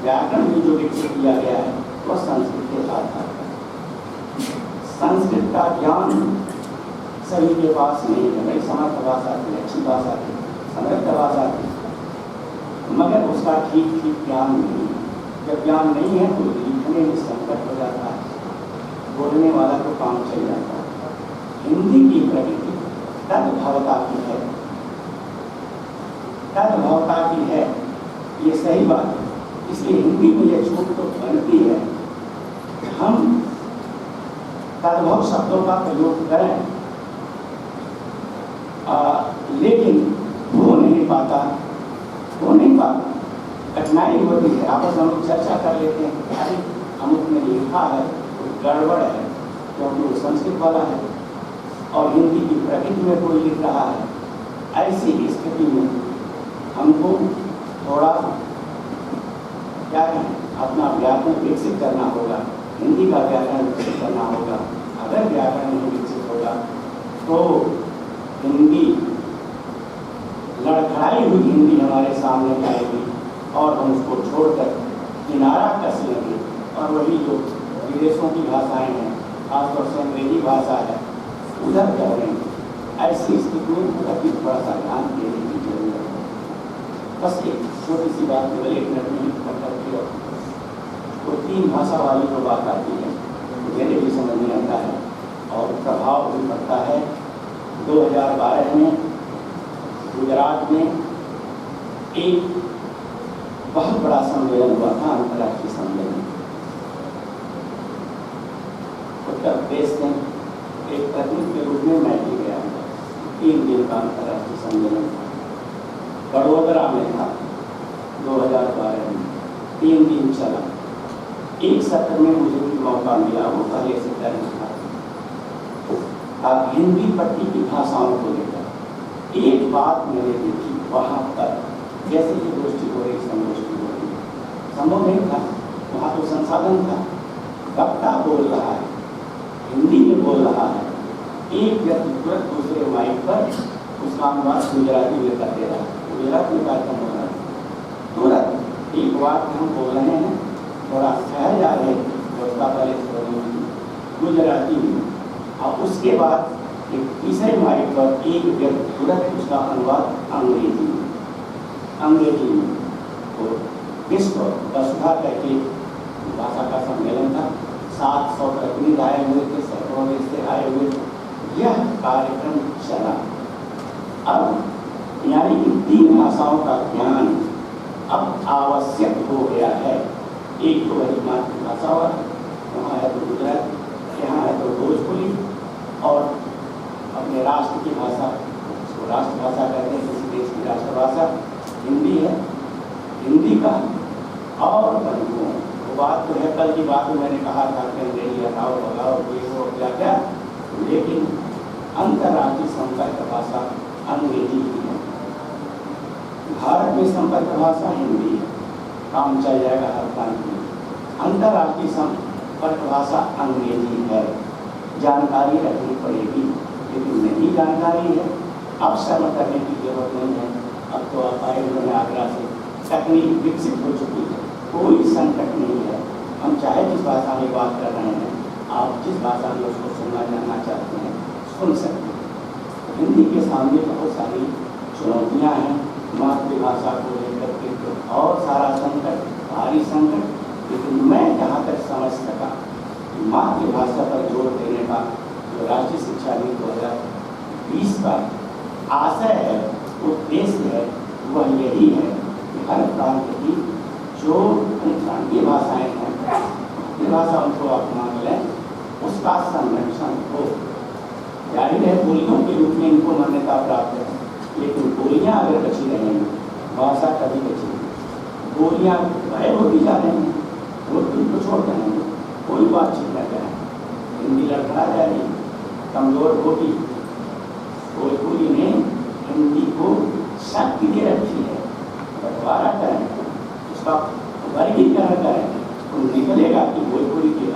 Speaker 4: व्याकरण भी जो विकसित किया गया है वह संस्कृत के साथ था। संस्कृत का ज्ञान सभी के पास नहीं है। बड़ी समर्थ भाषा थी, अच्छी भाषा थी, समृद्ध भाषा थी, मगर उसका ठीक ज्ञान नहीं है। जब ज्ञान नहीं है तो लिखने में संकट हो जाता है, बोलने वाला को काम चल जाता है। हिंदी की प्रकृति तद्भवता की है, तद्भवता की है, ये सही बात है। इसलिए हिंदी में यह छूट तो बनती है, हम तद्भव शब्दों का प्रयोग करें, लेकिन हो नहीं पाता, कठिनाई होती है। आपस में हम चर्चा कर लेते हैं कि अरे अमुक में लिखा है तो गड़बड़ है, क्योंकि वो संस्कृत वाला है और हिंदी की प्रकृति में कोई लिख रहा है। ऐसी स्थिति में हमको थोड़ा क्या कहें, अपना व्याकरण विकसित करना होगा, हिंदी का व्याकरण विकसित करना होगा। अगर व्याकरण नहीं विकसित होगा तो हिंदी लड़खड़ाई हुई हिंदी हमारे सामने आएगी और हम उसको छोड़कर किनारा कस लेंगे और वही जो विदेशों की भाषाएं हैं, खासतौर से अंग्रेजी भाषा है, उधर जा रहे हैं। ऐसी स्थिति में कभी थोड़ा सा ध्यान देने की जरूरत है। बस एक छोटी सी बात केवल 1 मिनट में करके तो 3 भाषा वाली जो बात आती है मुझे भी समझ में आता है और प्रभाव भी पड़ता है। 2012 में गुजरात में एक बहुत बड़ा सम्मेलन हुआ था, अंतर्राष्ट्रीय सम्मेलन। उत्तर प्रदेश में एक प्रतिनिधि के रूप में मैं भी गया था। 3 दिन का अंतर्राष्ट्रीय सम्मेलन था, बड़ोदरा में था 2012 में। 3 दिन चला। एक सत्र में मुझे भी मौका मिला, वो पहले से तय था। अब हिंदी पट्टी की भाषाओं को लेकर एक बात मैंने देखी वहाँ पर, जैसे कि गोष्ठी हो रही, संगोष्ठी हो रही, संभव नहीं था, वहाँ तो संसाधन था। वक्ता बोल रहा है, हिंदी में बोल रहा है, एक व्यक्ति तुरंत दूसरे माइक पर उसका अनुवाद गुजराती में कर दे रहा है। गुजरात में कार्यक्रम हो रहा है, तुरंत एक बात हम बोल रहे हैं, थोड़ा ठहर जा रहे हैं, व्यवस्था पहले गुजराती में, और उसके बाद एक तीसरे माइक पर एक व्यक्ति तुरंत उसका अनुवाद अंग्रेजी में। तो विश्व वसुधा करके भाषा का सम्मेलन था। 700 प्रतिनिधि आए हुए थे, सैकड़ों देश से आए हुए थे। यह कार्यक्रम चला। अब यानी कि 3 भाषाओं का ज्ञान अब आवश्यक हो गया है। एक तो वही मातृभाषा हुआ, वहाँ है तो गुजरात, यहाँ है तो भोजपुरी, और अपने राष्ट्र की भाषा, उसको राष्ट्रभाषा कहते हैं, किसी देश की राष्ट्रभाषा हिंदी है, हिंदी का। और वो बात तो है, कल की बात में मैंने कहा था कि अंग्रेजी हटाओ भगाओ कोई हो क्या क्या, लेकिन अंतर्राष्ट्रीय संपर्क भाषा अंग्रेजी की है। भारत में संपर्क भाषा हिंदी है, काम चल जाएगा हर प्रांत में। अंतर्राष्ट्रीय संपर्क भाषा अंग्रेजी है। जानकारी रखनी पड़ेगी, लेकिन नहीं जानकारी है, अब शर्म करने की जरूरत नहीं है। अब तो आप आए हुए हैं आगरा से, तकनीक विकसित हो चुकी है, कोई संकट नहीं है। हम चाहे जिस भाषा में बात कर रहे हैं, आप जिस भाषा में उसको सुनना जानना चाहते हैं सुन सकते हैं। हिंदी के सामने बहुत सारी चुनौतियाँ हैं, मातृभाषा को लेकर के तो और सारा संकट, भारी संकट। लेकिन मैं जहाँ तक समझ सका, मातृभाषा पर जोर देने का जो राष्ट्रीय शिक्षा नीति 2020 का आशय है, उद्देश्य है, वह यही है कि हर प्रांत की जो प्रांतीय भाषाएं हैं, मातृभाषा उनको आप मान लें, उसका संरक्षण हो। जाहिर है बोलियों के रूप में इनको मान्यता प्राप्त है, लेकिन बोलियाँ अगर बची रहेंगी, भाषा कभी बचेगी। बोलियाँ गायब होती जा रही हैं, लोग को छोड़ देंगे, कोई बातचीत न करें, हिंदी लड़खड़ा जाएगी, कमजोर होगी। भोजपुरी ने हिंदी को शक्ति दे रखी है, बंटवारा करें, उसका वर्गीकरण करें, तो निकलेगा कि भोजपुरी के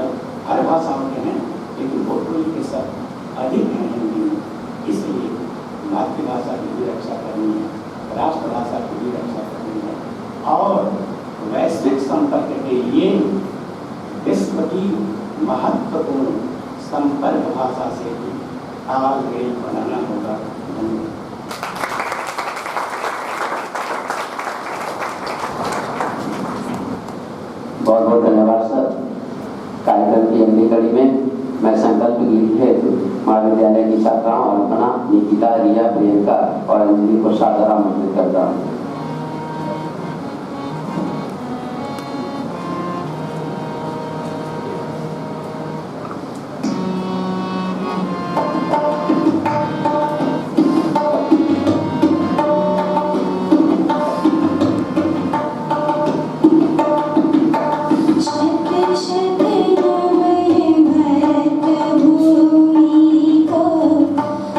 Speaker 4: हर भाषाओं के हैं, लेकिन भोजपुरी के सब अधिक हैं हिंदी में। इसलिए मातृभाषा की भी रक्षा करनी है, राष्ट्रभाषा की भी रक्षा करनी है, और वैश्विक संपर्क के लिए विश्व की महत्वपूर्ण संपर्क भाषा से भी तालमेल बनाना होगा।
Speaker 1: बहुत बहुत धन्यवाद सर। कार्यक्रम की अगली कड़ी में मैं संकल्प गीत हेतु महाविद्यालय की छात्राओं अल्पना, निकिता, रिया, प्रियंका और अंजलि को सादर आमंत्रित करता हूँ।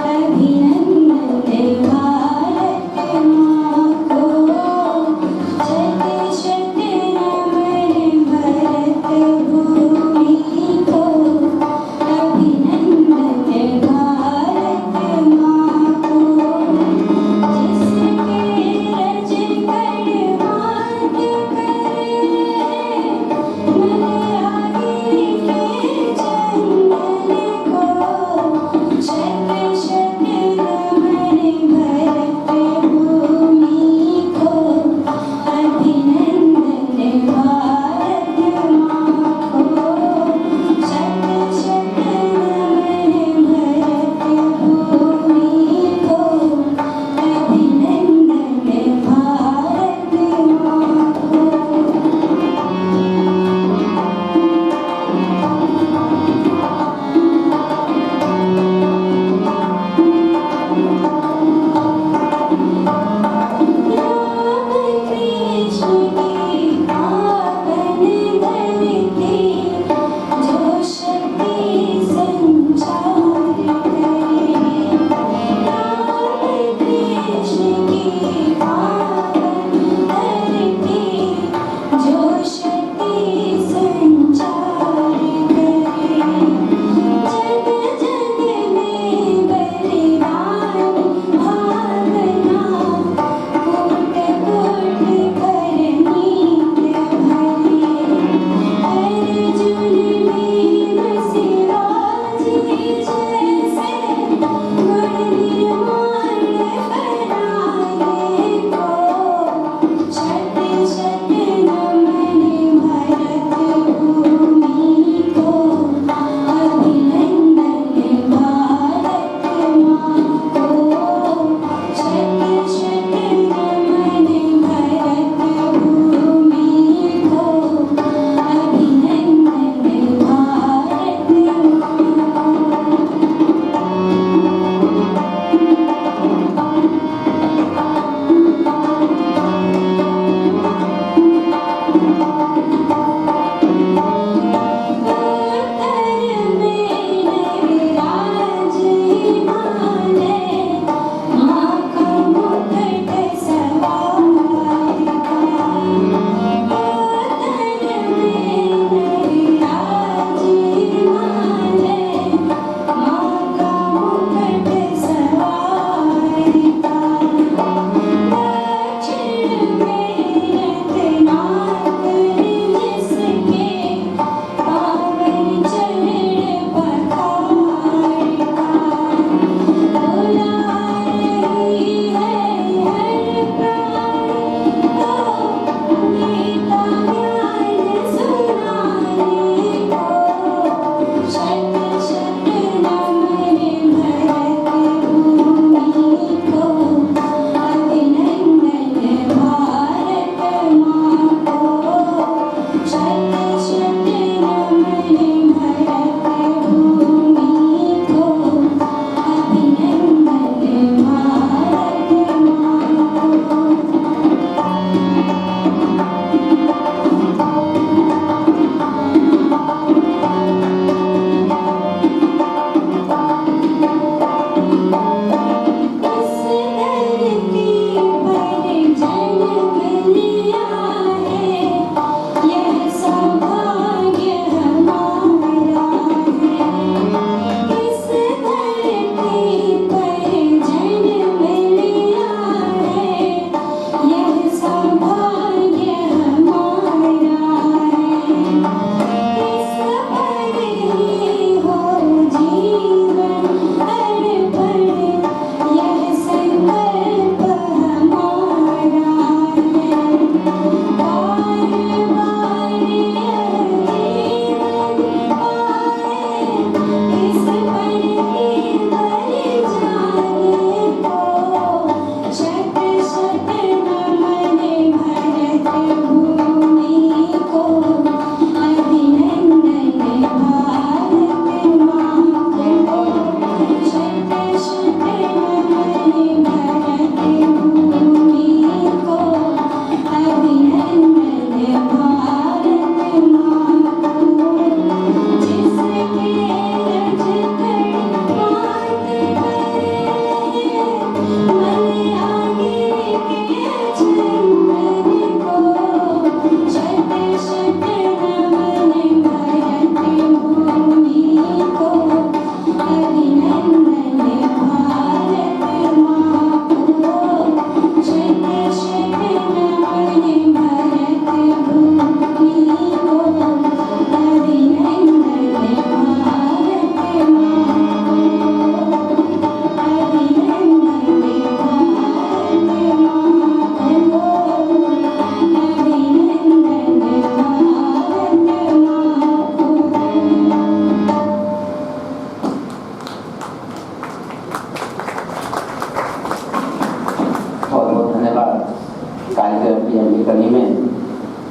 Speaker 5: अभिनंदन भारत माँ।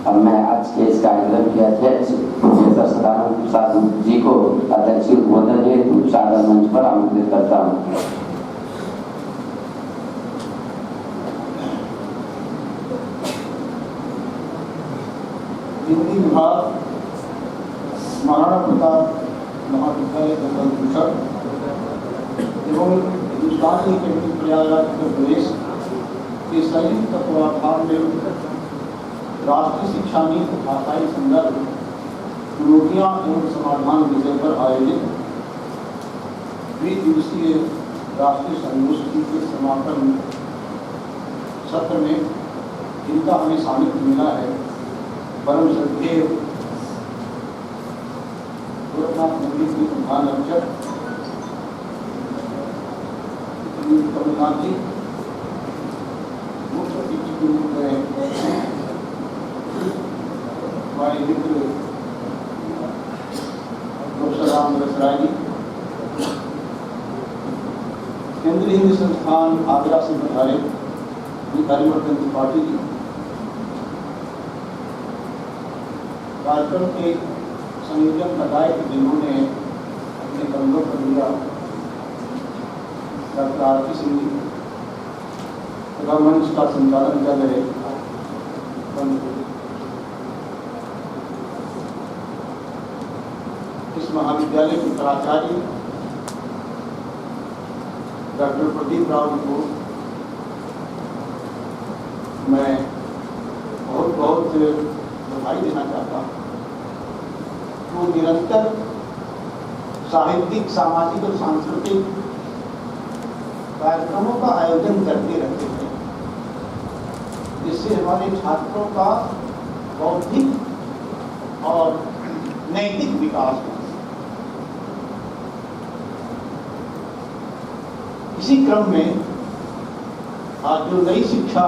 Speaker 1: अब मैं आज के इस कार्यक्रम के अध्यक्ष प्रोफेसर सदानंद प्रसाद जी को अध्यक्ष उद्बोधन हेतु सादर मंच पर आमंत्रित करता हूँ।
Speaker 5: हिंदी विभाग महाराणा प्रताप महाविद्यालय भूषण एवं हिंदुस्तानी अकेडमी प्रयागराज उत्तर प्रदेश के संयुक्त तत्वावधान में राष्ट्रीय शिक्षा नीति भाषाई संदर्भ चुनौतियां एवं समाधान विषय पर आयोजित द्विदिवसीय राष्ट्रीय संगोष्ठी के समापन सत्र में जिनका हमें सानिध्य मिला है परम श्रद्धेय गोरखनाथ मंदिर के प्रधान अर्चक कमलनाथ जी, मुख्य अतिथि के रूप में हमारे मित्र प्रोफेसर रामदास राय जी, केंद्रीय हिंदी संस्थान आगरा से पधारे हरिवर्धन त्रिपाठी जी, कार्यक्रम के संयोजन का दायित्व जिन्होंने अपने कंधों पर लिया डॉक्टर आरती सिंह जी तथा मंच का संचालन कर रहे इस महाविद्यालय के प्राचार्य डॉक्टर प्रदीप राव जी को मैं बहुत बहुत बधाई देना चाहता हूँ। वो निरंतर साहित्यिक, सामाजिक और सांस्कृतिक कार्यक्रमों का आयोजन करते रहते हैं, जिससे हमारे छात्रों का बौद्धिक और नैतिक विकास हो। इसी क्रम में आज जो नई शिक्षा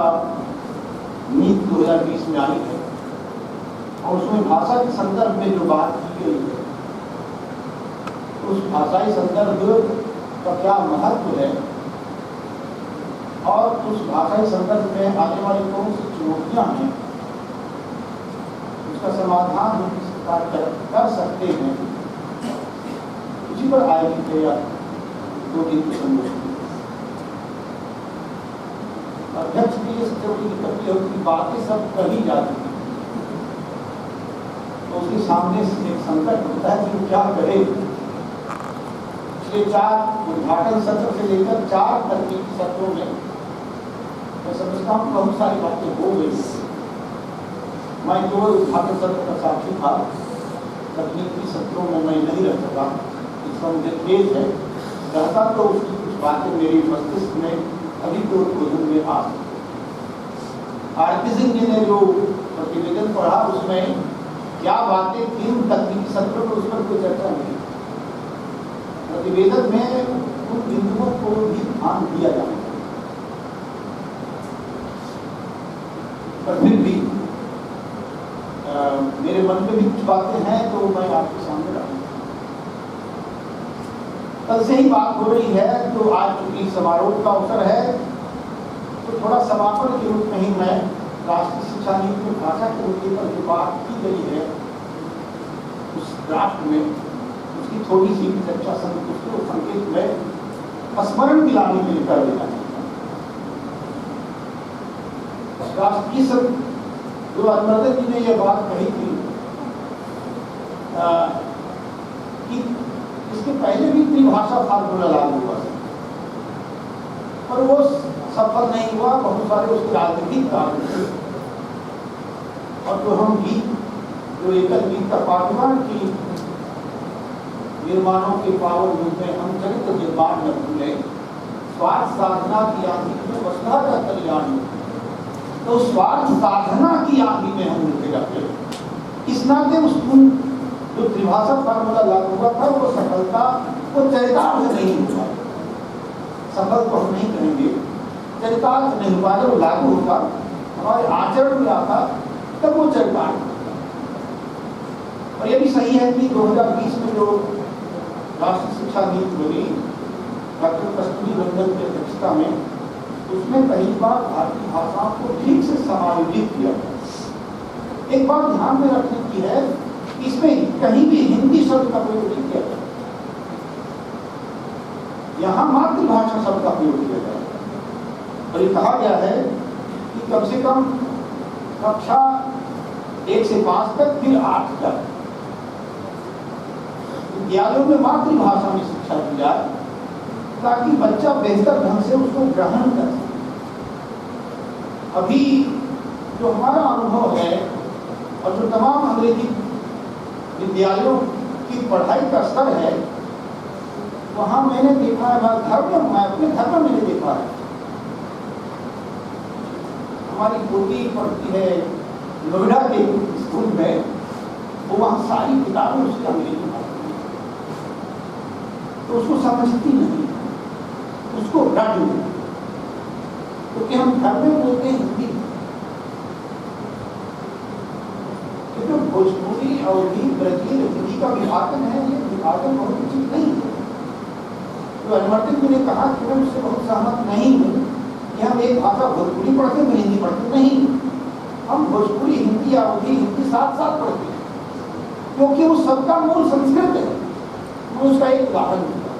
Speaker 5: नीति 2020 में आई है और उसमें भाषा के संदर्भ में जो बात की गई है, उस भाषाई संदर्भ का क्या महत्व है और उस भाषाई संदर्भ में आने वाली कौन सी चुनौतियां हैं, उसका समाधान हम किस प्रकार कर सकते हैं, उसी पर आयोजित है 2 दिन की संगोष्ठी। अध्यक्ष की इस इकट्ठी होती बातें सब कही जाती है, तो उसके सामने एक संकट होता है कि क्या करे। पिछले 4 उद्घाटन सत्र से लेकर 4 तकनीकी सत्रों में मैं समझता हूँ बहुत सारी बातें हो गई। मैं जो उद्घाटन सत्र का साक्षी था, तकनीकी सत्रों में मैं नहीं रह सका, इसका मुझे खेद है। रहता तो उसकी कुछ बातें मेरी मस्तिष्क में अभी तो भोजन में आ सकती। आरती सिंह जी ने जो प्रतिवेदन पढ़ा उसमें क्या बातें 3 तकनीकी सत्रों में, उस पर कोई चर्चा नहीं। प्रतिवेदन में उन बिंदुओं को भी ध्यान दिया जाए, पर फिर भी मेरे मन में भी कुछ बातें हैं तो मैं आपके सामने रखूंगा। कल से ही बात हो रही है, तो आज चूंकि समारोह का अवसर है, तो थोड़ा समापन के रूप में ही मैं राष्ट्रीय शिक्षा नीति में भाषा के मुद्दे पर जो बात की गई है उस ड्राफ्ट में, उसकी थोड़ी सी चर्चा उसको संकेत में स्मरण दिलाने के लिए कर देना चाहिए। राष्ट्रीय जो हरिवर्धन जी ने यह बात कही थी कि इसके पहले भी त्रिभाषा फार्मूला लागू हुआ, पर वो सफल नहीं हुआ। बहुत सारे उसके राजनीतिक कारण थे, और जो हम गीत, जो एकल गीत का पाठवान की निर्माणों के पावन रूप में हम चरित्र निर्माण न भूले, स्वार्थ साधना की आंधी में वसुधा का कल्याण, तो स्वार्थ साधना की आंधी में हम उनके रखे। इस नाते उस जो त्रिभाषा फार्मूला लागू हुआ था वो सफलता, वो चरितार्थ नहीं हुआ। सफल तो हम नहीं कहेंगे, चरितार्थ नहीं हुआ। जब लागू होगा, हमारे आचरण में आता, तब वो चरितार्थ। और ये भी सही है कि 2020 में जो राष्ट्रीय शिक्षा नीति बनी डॉक्टर कस्तूरी रंजन की अध्यक्षता में, उसमें पहली बार भारतीय भाषाओं को ठीक से समायोजित किया। एक बात ध्यान में रखने की है, इसमें कहीं भी हिंदी शब्द का प्रयोग नहीं किया जाए, यहाँ मातृभाषा शब्द का प्रयोग किया जाए। और ये कहा गया है कि कम से कम कक्षा 1 से 5 तक, फिर 8 तक विद्यालयों में मातृभाषा में शिक्षा दी जाए, ताकि बच्चा बेहतर ढंग से उसको ग्रहण कर सके। अभी जो हमारा अनुभव है और जो तमाम अंग्रेजी विद्यालयों की पढ़ाई का स्तर है, वहाँ मैंने देखा है, मैं अपने घर में मैंने देखा है, हमारी पोती पढ़ती है नोएडा के स्कूल में, वो वहाँ सारी किताबें उसकी अंग्रेजी में तो उसको समझती नहीं, उसको रट नहीं, क्योंकि हम घर में बोलते हैं हिंदी, क्योंकि भोजपुरी और ब्रजील हिंदी का विभाजन है, ये विभाजन बहुत उचित नहीं है। तो अनुवर्तित मैंने कहा कि मैं उससे बहुत सहमत नहीं हूँ कि हम एक भाषा भोजपुरी पढ़ते हैं, हिंदी पढ़ते नहीं, हम भोजपुरी हिंदी या अवधी हिंदी साथ साथ पढ़ते हैं, क्योंकि वो सबका मूल संस्कृत है। मैं उसका एक उदाहरण दूंगा।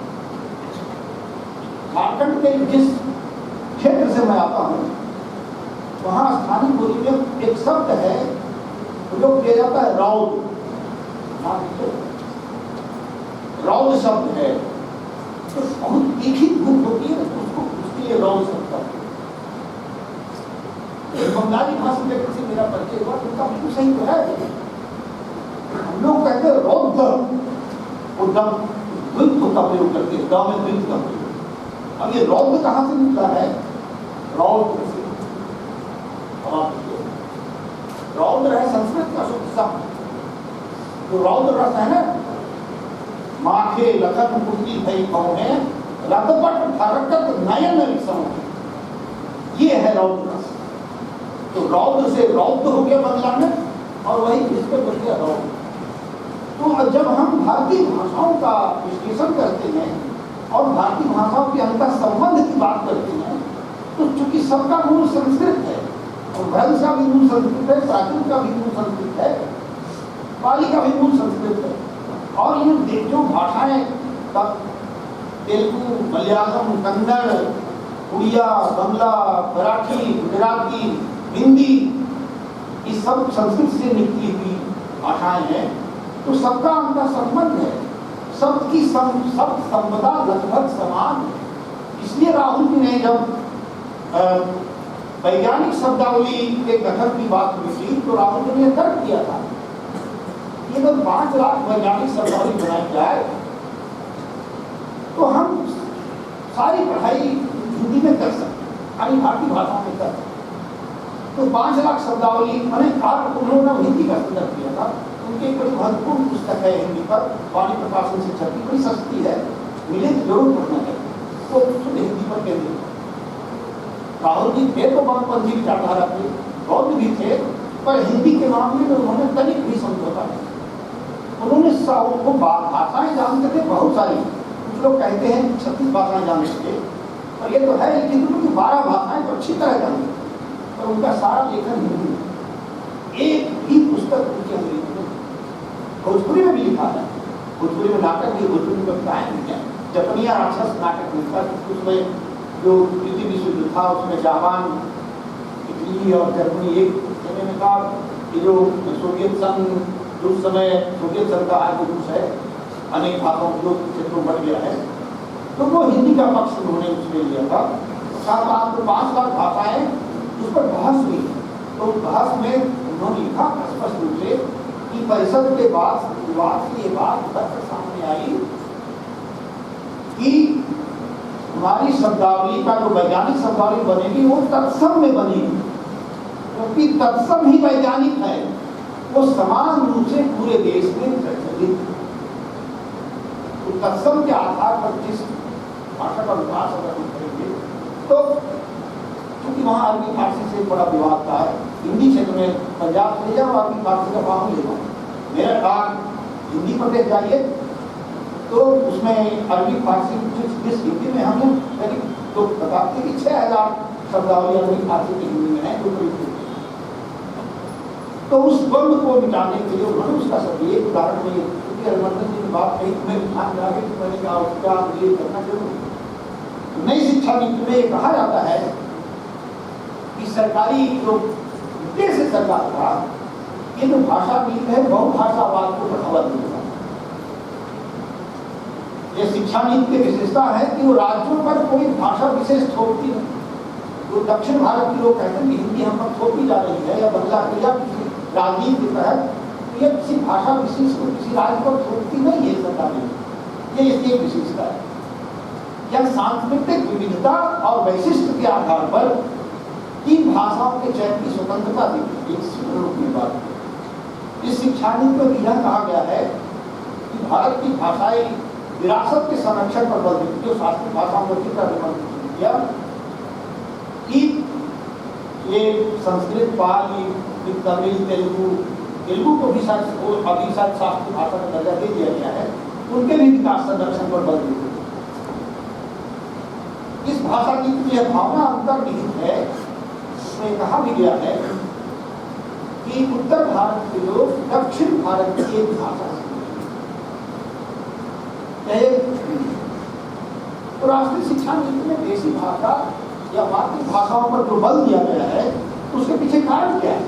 Speaker 5: झारखंड के जिस क्षेत्र से मैं आता हूँ, वहाँ स्थानीय बोली में एक शब्द है जो किया जाता है रौद। रौद शब्द है, तो बहुत तीखी धूप होती है, उसको उसके लिए रौद शब्द है। बंगाली भाषा में किसी मेरा परिचय हुआ, उनका बिल्कुल सही तो है। हम लोग कहते हैं रौद, वो दम द्वित्व का प्रयोग करते हैं, दम में द्वित्व का प्रयोग। अब ये रौद कहाँ से निकला है? रौद से। रौद्र है संस्कृत का शुद्ध शब्द, तो रौद्र रस है ना, माखे लखन कुर्ती भई कौने रतपट फरकत नयन विषम, ये है रौद्र रस। तो रौद्र से रौद्र हो गया बंगला में, और वही इस पे बन गया रौद्र। तो जब हम भारतीय भाषाओं का विश्लेषण करते हैं और भारतीय भाषाओं के अंतर संबंध की बात करते हैं, तो चूंकि सबका मूल संस्कृत है, और भ्रंश का भी मूल संस्कृत है, प्राकृत का भी मूल संस्कृत है, पाली का भी मूल संस्कृत है, और ये जो भाषाएं तेलुगु, मलयालम, कन्नड़, उड़िया, बंगला, मराठी, गुजराती, हिंदी, ये सब संस्कृत से निकली हुई भाषाएं हैं, तो सबका अंतर संबंध है, सबकी शब्द संपदा लगभग समान है। इसलिए राहुल जी ने जब वैज्ञानिक शब्दावली के गठन की बात हुई थी, तो राहुल जी ने तर्क किया था कि अगर 5 लाख वैज्ञानिक शब्दावली बनाई जाए तो हम सारी पढ़ाई हिंदी में कर सकते, यानी भारतीय भाषा में कर सकते। तो 5 लाख शब्दावली मैंने उन्होंने हिंदी का संदर्भ किया था। उनकी एक बड़ी महत्वपूर्ण पुस्तक है हिंदी पर, वाणी प्रकाशन से छपी, बड़ी सस्ती है, मिले तो जरूर पढ़ना चाहिए, वो शुद्ध हिंदी पर केंद्रित है। राहुल जी थे तो वामपंथी विचारधारा थे, बौद्ध भी थे, पर हिंदी के मामले में उन्होंने तनिक भी समझौता नहीं। उन्होंने भाषाएं जानते थे बहुत सारी, कुछ लोग कहते हैं 36 भाषाएं जानते थे, और ये तो है, लेकिन उनकी 12 भाषाएं तो अच्छी तरह जानते थे, और उनका सारा लेखन हिंदी में, एक भी पुस्तक उनकी अंग्रेजी में। भोजपुरी में भी लिखा है, भोजपुरी में नाटक भी, भोजपुरी में कविताएं भी हैं। जपनिया राक्षस नाटक लिखा, उसमें जो द्वितीय विश्व युद्ध था उसमें जापान, इटली और जर्मनी एक समय में था कि जो सोवियत संघ, जो समय सोवियत संघ का आज रूस है, अनेक भाषाओं के क्षेत्रों बढ़ गया है, तो वो हिंदी का पक्ष उन्होंने उसमें लिया था। साथ आपको 5 लाख भाषाएं उस पर बहस हुई, तो बहस में उन्होंने लिखा स्पष्ट रूप से कि परिषद के बाद विवाद की ये बात तथ्य सामने आई कि हमारी शब्दावली का जो वैज्ञानिक शब्दावली बनेगी वो तत्सम में बनेगी, क्योंकि तत्सम ही वैज्ञानिक है, वो समान रूप से पूरे देश में प्रचलित। तो तत्सम के आधार पर जिस भाषा का विकास अगर हम करेंगे, तो क्योंकि वहाँ अरबी फारसी से बड़ा विवाद था, हिंदी क्षेत्र में पंजाब से जाओ, अरबी फारसी का काम ले लो, मेरा काम हिंदी प्रदेश जाइए, तो उसमें अरबी फारसी जिस हिंदी में हमने करीब तो बताते कि 6000 शब्दावली अरबी फारसी की हिंदी में है, जो तो उस द्वंद को मिटाने के लिए उन्होंने उसका सब एक उदाहरण में हरिमंदन जी ने बात कही, तुम्हें ध्यान में आ गई कि मैंने कहा उसका ये करना जरूर। नई शिक्षा नीति में ये कहा जाता है कि सरकारी जो उद्देश्य सरकार का ये जो भाषा नीति है बहुभाषावाद को बढ़ावा देगा। ये शिक्षा नीति की विशेषता है कि वो राज्यों पर कोई भाषा विशेष थोपती नहीं। जो दक्षिण भारत के लोग कहते हैं कि हिंदी हम पर थोपी जा रही है या बदला किया किसी राजनीति के तहत, ये किसी भाषा विशेष को किसी राज्य पर थोपती नहीं है सरकार ने, ये इसकी एक विशेषता है। यह सांस्कृतिक विविधता और वैशिष्ट्य के आधार पर तीन भाषाओं के चयन की स्वतंत्रता देती है। एक रूप में बात इस शिक्षा नीति में यह कहा गया है कि भारत की भाषाई विरासत के संरक्षण पर बल देती है। जो शास्त्रीय भाषाओं में किया कि ये संस्कृत, पाली, तमिल, तेलुगु को भी अभी शास्त्रीय भाषा का दर्जा दे दिया गया है, उनके भी विकास संरक्षण पर बल देती है। इस भाषा की यह भावना अंतर्निहित है। उसमें कहा भी गया है कि उत्तर भारत के लोग दक्षिण भारत की एक भाषा तो राष्ट्रीय शिक्षा नीति में देशी भाषा या मातृभाषाओं पर जो बल दिया गया है उसके पीछे कारण क्या है?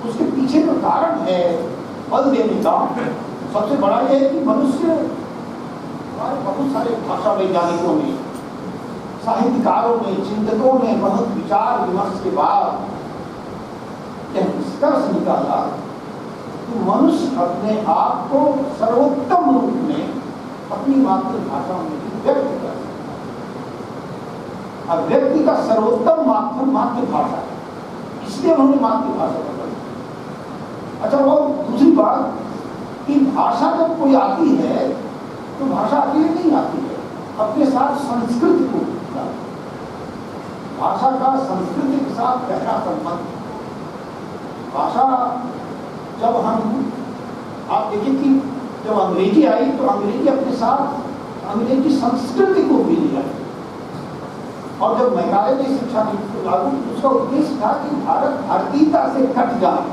Speaker 5: उसके पीछे जो कारण है बल देने का सबसे बड़ा यह है कि मनुष्य हमारे बहुत सारे भाषा वैज्ञानिकों ने, साहित्यकारों ने, चिंतकों ने बहुत विचार विमर्श के बाद यह निष्कर्ष निकाला कि मनुष्य अपने आप को सर्वोत्तम रूप में अपनी मातृभाषा में व्यक्त कर सकता है। अब व्यक्ति का सर्वोत्तम माध्यम मातृभाषा है, इसलिए उन्होंने मातृभाषा का प्रयोग। अच्छा, वो दूसरी बात कि भाषा जब कोई आती है तो भाषा अकेले नहीं आती है, अपने साथ संस्कृति को भाषा का संस्कृति के साथ गहरा संबंध। भाषा जब हम आप देखिए कि जब अंग्रेजी आई तो अंग्रेजी अपने साथ अंग्रेजी संस्कृति को भी लिया, और जब मेघालय ने शिक्षा नीति को लागू की उसका उद्देश्य था कि भारत भारतीयता से कट जाए,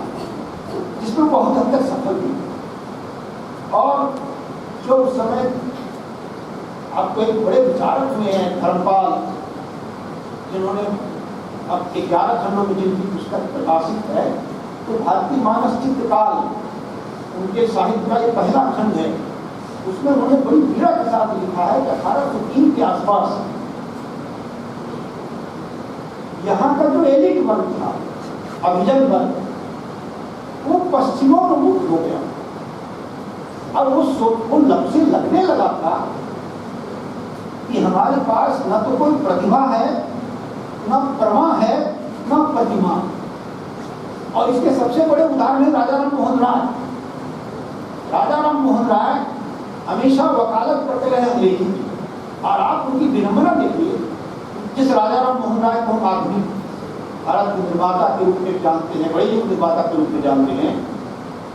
Speaker 5: जिसमें बहुत हद तक सफल हुई। और जो उस समय आपको एक बड़े विचारक हुए हैं धर्मपाल, जिन्होंने अब 11 खंडों में जिनकी पुस्तक प्रकाशित है, तो भारतीय मानस चित्रकाल उनके साहित्य का ये पहला खंड है। उसमें उन्होंने बड़ी पीड़ा के साथ लिखा है कि 1803 के आसपास यहाँ का जो एलिट वर्ग था, अभिजन वर्ग, वो पश्चिमोन्मुख हो गया। अब वो लक्ष्य लगने लगा था कि हमारे पास न तो कोई प्रतिभा है, न प्रमा है, न प्रतिमा। और इसके सबसे बड़े उदाहरण है राजा राम मोहन राय। राजा राम मोहन राय हमेशा वकालत करते रहे अंग्रेजी की, और आप उनकी विनम्रता देखिए। जिस राजा राम मोहन राय को हम आधुनिक भारत के निर्माता के रूप में जानते हैं, बड़े युग निर्माता के रूप में जानते हैं,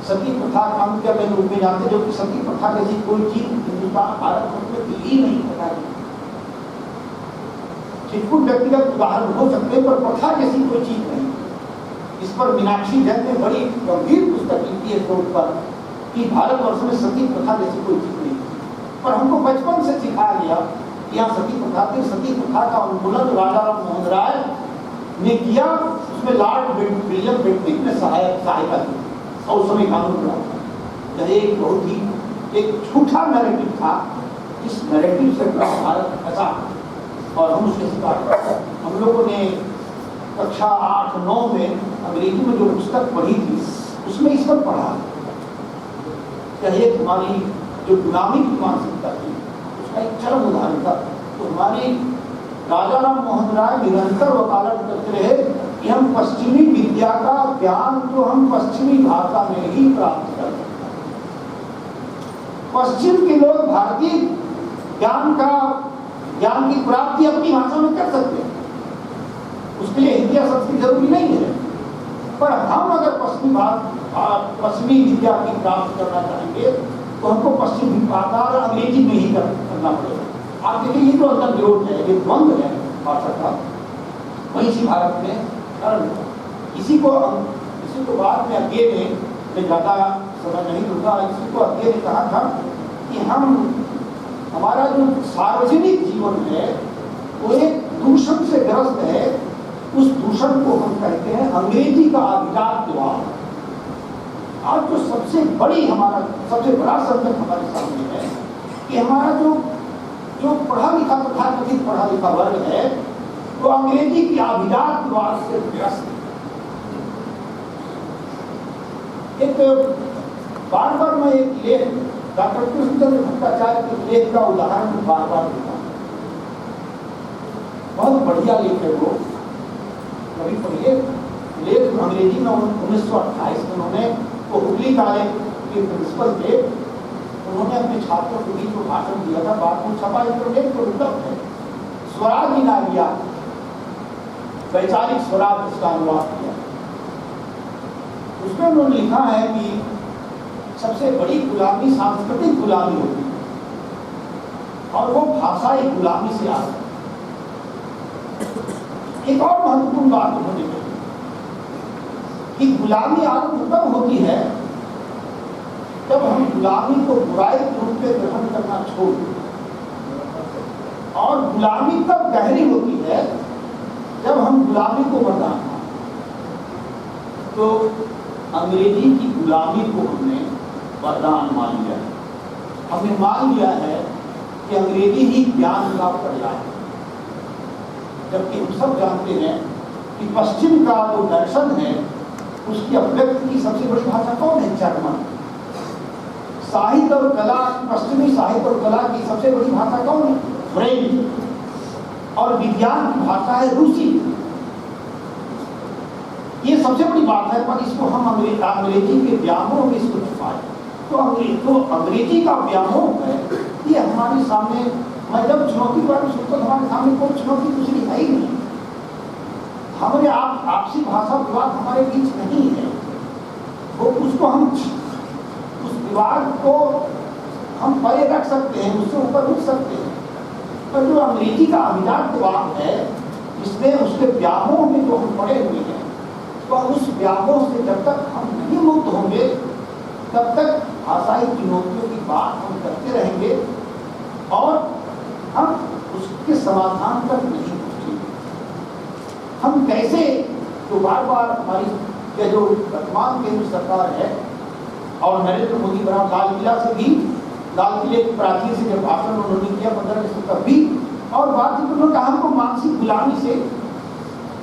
Speaker 5: सती प्रथा काम के रूप में जानते हैं, जो कि सती प्रथा जैसी कोई चीज हिंदुस्तान भारत में ही नहीं पता है। चिटकुट व्यक्तिगत उदाहरण हो सकते हैं, पर प्रथा जैसी कोई चीज नहीं। इस पर मीनाक्षी जैन ने बड़ी गंभीर पुस्तक लिखी है कोर्ट पर कि भारतवर्ष में सती प्रथा जैसी कोई चीज नहीं। पर हमको बचपन से सिखाया गया कि यहाँ सती प्रथा थी। सती प्रथा का उन्मूलन राजा राम मोहन राय ने किया, उसमें लॉर्ड विलियम बेंटिक ने सहायता की, और उस समय कानून बना। यह एक बहुत ही एक झूठा नैरेटिव था। इस नैरेटिव से भारत फंसा और हम उसके शिकार। हम लोगों ने कक्षा 8-9 में अंग्रेजी में जो पुस्तक पढ़ी थी उसमें इस पर पढ़ा। यह हमारी जो गुलामी की मानसिकता थी उसका एक चरम उदाहरण था। तो हमारी राजा राम मोहन राय निरंतर वकालत करते रहे कि हम पश्चिमी विद्या का ज्ञान तो हम पश्चिमी भाषा में ही प्राप्त कर सकते हैं। पश्चिम के लोग भारतीय ज्ञान की प्राप्ति अपनी भाषा में कर सकते हैं, उसके लिए हिंदी या संस्कृत जरूरी नहीं है। पर हम अगर पश्चिमी विद्या की प्राप्त करना चाहेंगे तो हमको पश्चिमी भाषा और अंग्रेजी में ही करना पड़ेगा। आप देखिए ये तो अंतर विरोध है, ये द्वंद्व है भाषा का। वहीं इसी भारत में इसी इसी को बाद में अज्ञे ने, मैं ज़्यादा समय नहीं दूंगा, इसी को अज्ञे ने कहा था कि हमारा जो सार्वजनिक जीवन है वो एक दूषण से ग्रस्त है। उस दूषण को हम कहते हैं अंग्रेजी का अभिजातवाद। आज जो सबसे बड़ा संकट हमारे सामने है कि हमारा जो पढ़ा लिखा तथा कथित पढ़ा लिखा वर्ग है वो अंग्रेजी की अभिजातवाद से ग्रस्त है। एक बार बार मैं एक लेख डॉक्टर कृष्णचंद्र भट्टाचार्य के लेख का उदाहरण बार बार देता हूँ। बहुत बढ़िया लेख है वो। कभी पढ़िए लेख अंग्रेजी में 1928 में उन्होंने वो हुगली कॉलेज के प्रिंसिपल थे, उन्होंने अपने छात्रों के बीच में भाषण दिया था। बाद में छपा इंटरनेट पर उपलब्ध है। स्वराज इन आइडिया, वैचारिक स्वराज इसका अनुवाद किया। उसमें उन्होंने लिखा है कि सबसे बड़ी गुलामी सांस्कृतिक गुलामी होती है और वो भाषाई गुलामी से आती है। एक और महत्वपूर्ण बात उन्होंने कही कि गुलामी आरंभ तब होती है जब हम गुलामी को बुराई के रूप में ग्रहण करना छोड़ दें, और गुलामी तब गहरी होती है जब हम गुलामी को बर्दाश्त करें। तो अंग्रेजी की गुलामी को हमने वरदान मान लिया है। हमने मान लिया है कि अंग्रेजी ही ज्ञान का पर्याय है, जबकि हम सब जानते हैं कि पश्चिम का जो दर्शन है उसकी अभिव्यक्ति की सबसे बड़ी भाषा कौन है? जर्मन। साहित्य और कला, पश्चिमी साहित्य और कला की सबसे बड़ी भाषा कौन है? फ्रेंच। और विज्ञान की भाषा है रूसी। ये सबसे बड़ी बात है, पर इसको हम अंग्रेजी के व्यामोह में इसको छुपाए। तो अंग्रेजी का व्यामोह है, ये हमारे सामने, मैं जब चुनौती पर सुनता हूं, हमारे सामने कोई चुनौती दूसरी है ही नहीं। हमारे आपसी भाषा विवाद हमारे बीच नहीं है, वो उसको हम उस विवाद को हम परे रख सकते हैं, उससे ऊपर उठ सकते हैं। पर जो अंग्रेजी का अभिजातवाद है, इसमें उसके व्यामोह में जो हम पड़े हुए हैं, तो उस व्यामोह से जब तक हम नहीं मुक्त होंगे तब तक भाषाई चुनौतियों की बात हम करते रहेंगे और हम उसके समाधान तक नहीं पहुंचेंगे। हम कैसे, तो बार बार हमारी ये जो वर्तमान केंद्र सरकार है और नरेंद्र मोदी बना, लाल किला से भी, लाल किले की प्राचीर से जब भाषण उन्होंने किया 15 अगस्त तक भी, और बात उन्होंने कहा हमको मानसिक गुलामी से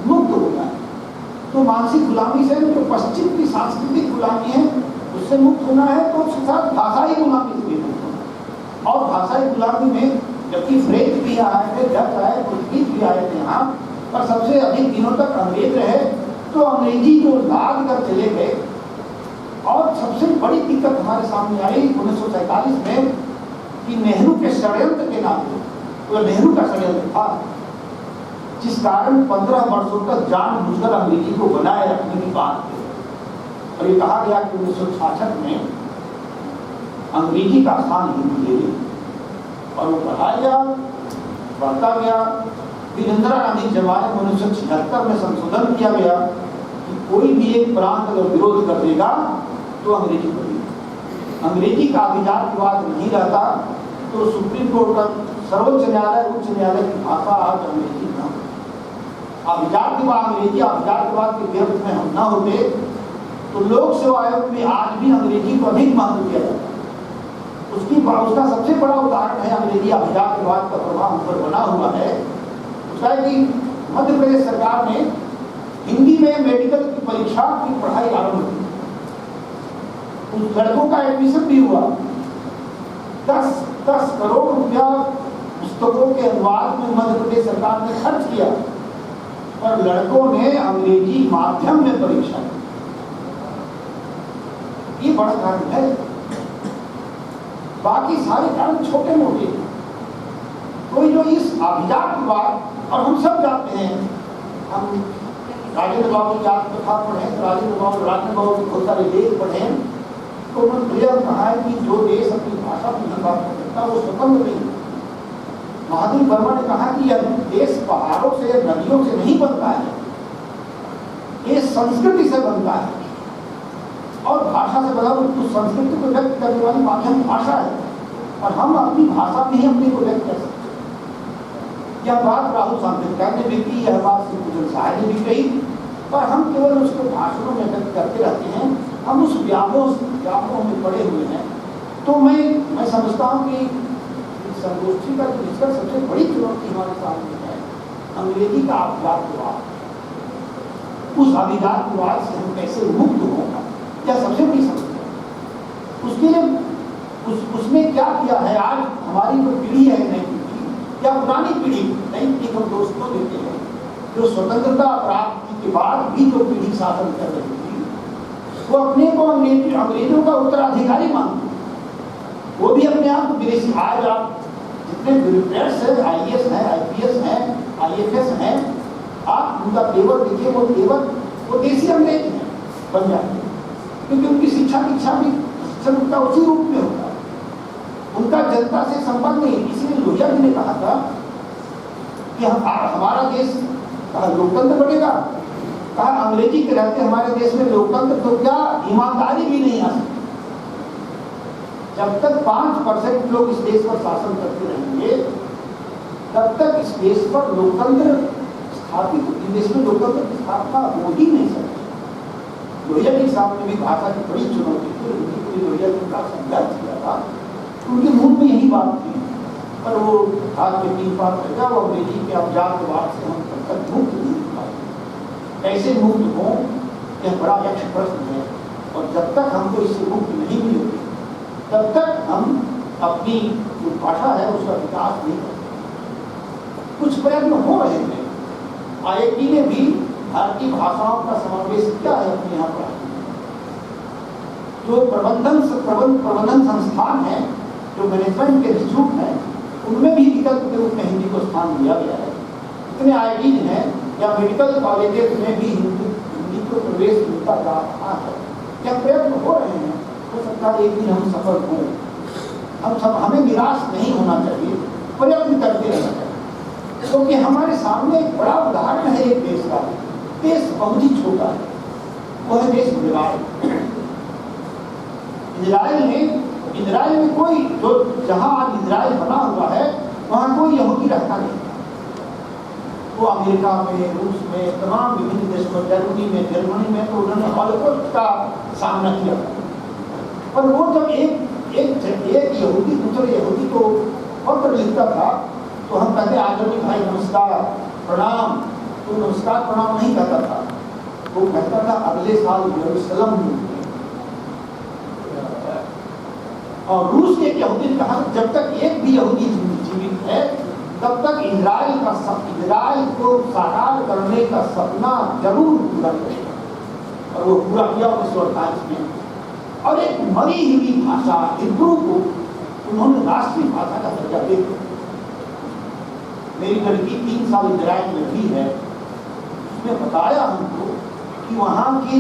Speaker 5: मुक्त होना है। तो मानसिक गुलामी से जो पश्चिम की सांस्कृतिक गुलामी है उससे मुक्त होना है, तो उसके साथ भाषाई गुलामी से भी मुक्त होना है। और भाषाई गुलामी में जबकि फ्रेंच भी आए थे, डच आए, पुर्तगीज भी आए थे यहाँ, पर सबसे अधिक दिनों तक अंग्रेज रहे। तो अंग्रेजी जो लाद कर चले गए, और सबसे बड़ी दिक्कत हमारे सामने आई 1947 में कि नेहरू के षड्यंत्र के नाते, तो नेहरू का षड्यंत्र था जिस कारण 15 वर्षों तक जानबूझकर अंग्रेजी को बनाए रखने की बात थी। और ये कहा गया कि 1966 में अंग्रेजी का स्थान हिंदी ले ली, और वो बढ़ाया गया, बढ़ता गया। फिर इंदिरा गांधी जमाने में 1976 में संशोधन किया गया कि कोई भी एक प्रांत अगर विरोध कर देगा तो अंग्रेजी पढ़ेगी। अंग्रेजी का अभिजातवाद नहीं रहता तो सुप्रीम कोर्ट का, सर्वोच्च न्यायालय, उच्च न्यायालय की भाषा आज अंग्रेजी न हो। अंग्रेजी अभिजातवाद के गिरफ्त में हम न होते तो लोक सेवा आयोग में आज भी अंग्रेजी को अधिक महत्व दिया जाता है। उसका सबसे बड़ा उदाहरण है अंग्रेजी अभिजातवाद का प्रभाव उस पर बना हुआ है। उसका है कि मध्य प्रदेश सरकार ने हिंदी में मेडिकल की परीक्षा की पढ़ाई आरंभ की। उन लड़कों का एडमिशन भी हुआ। 10 करोड़ रुपया पुस्तकों के अनुवाद में मध्य प्रदेश सरकार ने खर्च किया, पर लड़कों ने अंग्रेजी माध्यम में परीक्षा की। ये बड़ा कारण है, बाकी सारे कारण छोटे मोटे। कोई जो इस अभिजातवाद, और हम सब जानते हैं, हम राजेंद्र बाबू की आत्मकथा पढ़े, राजेंद्र बाबू के बहुत सारे लेख पढ़े, तो उन्होंने यह कहा है कि जो देश अपनी भाषा में नहीं बात कर सकता वो स्वतंत्र नहीं। महादेव वर्मा ने कहा कि यह देश पहाड़ों से, नदियों से नहीं बनता है, ये संस्कृति से बनता है। भाषा से बना उस संस्कृति को व्यक्त करने वाली माध्यम भाषा है और हम अपनी भाषा में ही अपने को व्यक्त कर सकते हैं। यह बात राहुल सांकृतिकार ने भी की, यह बात श्री पूजन साय ने भी कही, पर हम केवल उसको भाषणों में व्यक्त करते रहते हैं, हम उस व्यामोह में पड़े हुए हैं। तो मैं समझता हूँ कि संगोष्ठी का जो निष्कर्ष सबसे बड़ी चुनौती हमारे सामने है अंग्रेजी का अभिजातवाद। उस अभिजातवाद से हम कैसे मुक्त हों, यह सबसे बड़ी समस्या है। उसके लिए उसमें क्या किया है आज हमारी जो पीढ़ी है, नई पीढ़ी या पुरानी पीढ़ी, नई पीढ़ी हम दोस्तों देते हैं जो स्वतंत्रता प्राप्ति के बाद भी जो पीढ़ी शासन कर रही थी, वो अपने को अंग्रेजों का उत्तराधिकारी मानते, वो भी अपने आप को विदेशी। आज आप जितने ब्यूरोक्रेट्स हैं, IAS हैं, IPS हैं, IFS हैं, आप उनका तेवर देखिए, वो तेवर वो देसी अंग्रेज हैं बन जाते हैं, क्योंकि उनकी शिक्षा दीक्षा भी उनका उसी रूप में होता है, उनका जनता से संबंध नहीं। इसलिए लोहिया जी ने कहा था कि हमारा देश कहा लोकतंत्र बढ़ेगा, कहा अंग्रेजी के रहते हमारे देश में लोकतंत्र तो क्या ईमानदारी भी नहीं आ सकती। जब तक 5% लोग इस देश पर शासन करते रहेंगे तब तक इस देश पर लोकतंत्र स्थापित, इस देश में लोकतंत्र की स्थापना हो ही नहीं सकती। लोहिया जी साहब ने भी भाषा की बड़ी चुनौती थी, लोहिया जी का संघर्ष किया था, उनके मुंह में यही बात थी, पर वो हाथ में 3 बार रह गया। वो अंग्रेजी के अभिजातवाद से हम तब तक मुक्त नहीं हो पाए। कैसे मुक्त हों, यह बड़ा यक्ष प्रश्न है, और जब तक हमको इससे मुक्त नहीं मिलेगी तब तक हम अपनी जो भाषा है उसका विकास नहीं कर सकते। कुछ प्रयत्न हो रहे हैं, IIT ने भी भारतीय भाषाओं का समावेश किया है अपने यहाँ पर। जो प्रबंधन संस्थान है, जो मैनेजमेंट के इंस्टीट्यूट हैं, उनमें भी विकल्प के रूप में हिंदी को स्थान दिया गया है। इतने IIT हैं या मेडिकल कॉलेजेस में भी हिंदी को प्रवेश मिलता जा रहा है। क्या प्रयत्न हो रहे हैं, हो सकता है एक दिन हम सफल हों। हम सब हमें निराश नहीं होना चाहिए, प्रयत्न करते रहना चाहिए, क्योंकि हमारे सामने एक बड़ा उदाहरण है एक देश का। देश बहुत ही छोटा है, वह है देश इजराइल में कोई जो जहां आज इजराइल बना हुआ है वहां कोई यहूदी रहता नहीं। वो अमेरिका में, रूस में, तमाम विभिन्न देशों में, जर्मनी में तो उन्होंने हॉलोकॉस्ट का सामना किया, पर वो जब एक यहूदी दूसरे यहूदी को पत्र लिखता था तो हम कहते आदरणीय भाई नमस्कार प्रणाम, तो नमस्कार प्रणाम नहीं कहता था, वो कहता था अगले साल यरूशलेम में। और रूस के एक यहूदी ने कहा जब तक एक भी यहूदी जीवित है तब तक इजराइल को साकार करने का सपना जरूर पूरा करेगा, और वो पूरा किया 1948 में। और एक मरी हुई भाषा हिब्रू को उन्होंने राष्ट्रीय भाषा का दर्जा दे दिया। मेरी लड़की 3 साल इजराइल में भी है, उसने बताया हमको कि वहाँ के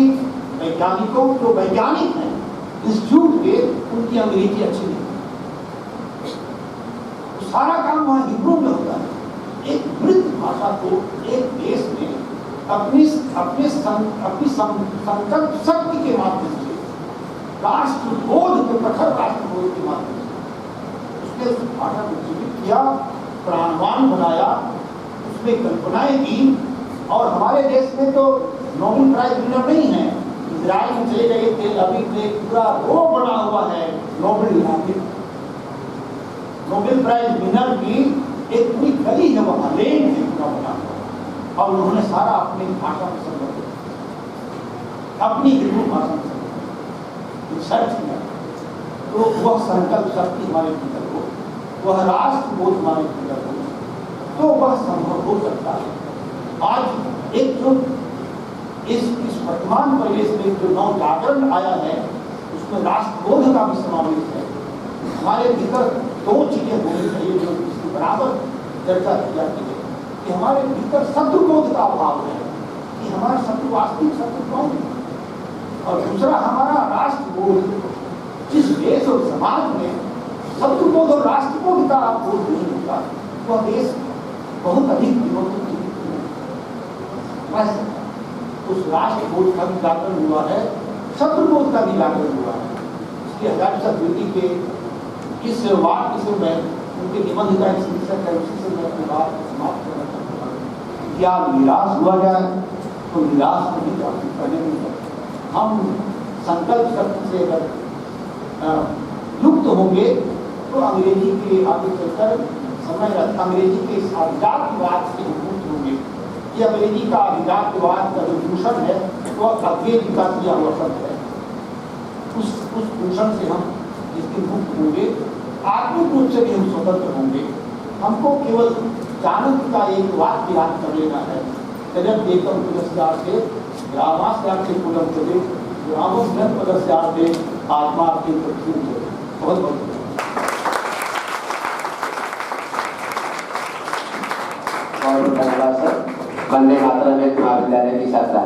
Speaker 5: वैज्ञानिकों जो वैज्ञानिक हैं इंस्टीट्यूट के, उनकी अंग्रेजी अच्छी नहीं, तो सारा काम वहाँ हिब्रू में होता है। एक वृद्ध भाषा को एक देश में अपनी संकल्प शक्ति के माध्यम से, राष्ट्रबोध के प्रखर राष्ट्रबोध के माध्यम से उसने उस भाषा को जीवित किया, प्राणवान बनाया, उसमें कल्पनाएं की। और हमारे देश में तो नोबेल प्राइज विनर नहीं है, इजराइल में चले गए थे, अभी पूरा रो बना हुआ है नोबेल प्राइज विनर की एक पूरी गली है, वहाँ लेन है पूरा बना हुआ, और उन्होंने सारा अपनी भाषा में संबंधित, अपनी हिब्रू भाषा में सर्च किया। तो वह संकल्प शक्ति हमारे भीतर हो, वह राष्ट्रबोध हमारे भीतर हो, तो वह संभव हो सकता है। आज एक जो इस वर्तमान परिवेश में जो नव जागरण आया है उसमें राष्ट्रबोध का भी समावेश है। हमारे भीतर 2 चीजें होनी चाहिए जो इसकी बराबर चर्चा की जाती है, कि हमारे भीतर शत्रुबोध का अभाव है, कि हमारा शत्रु वास्तविक शत्रु कौन है, और दूसरा हमारा राष्ट्रबोध। जिस देश और समाज में शत्रुबोध और राष्ट्रबोध का बोध नहीं होता, वह देश बहुत अधिक विरोधी उस राष्ट्रबोध का भी जागरण हुआ है, शत्रुबोध का भी जागरण हुआ श्री हजारी सतयुगी के इस वाक्य से मैं उनके निबंध का इस विषय है, उसी से मैं अपनी बात समाप्त करना चाहता हूँ। क्या निराश हुआ जाए तो निराश नहीं करने में हम संकल्प शक्ति से अगर युक्त होंगे तो अंग्रेजी के आगे चलकर समय अंग्रेजी के इस अभिजातवाद से मुक्त होंगे। ये अंग्रेजी का अभिजातवाद का जो दूषण है वो अद्वैत का दिया हुआ शब्द है। उस दूषण से हम जिस दिन मुक्त होंगे, आत्मिक रूप से भी हम स्वतंत्र होंगे। हमको केवल चाणक्य का एक वाक्य याद कर लेना है, जगत एकम पुरस्कार ग्रामास्ते कुलम चले ग्रामों पदस्यार्थे आत्मा के बहुत बहुत
Speaker 1: धन्यवाद सर। वंदे मातरम महाविद्यालय की छात्रा।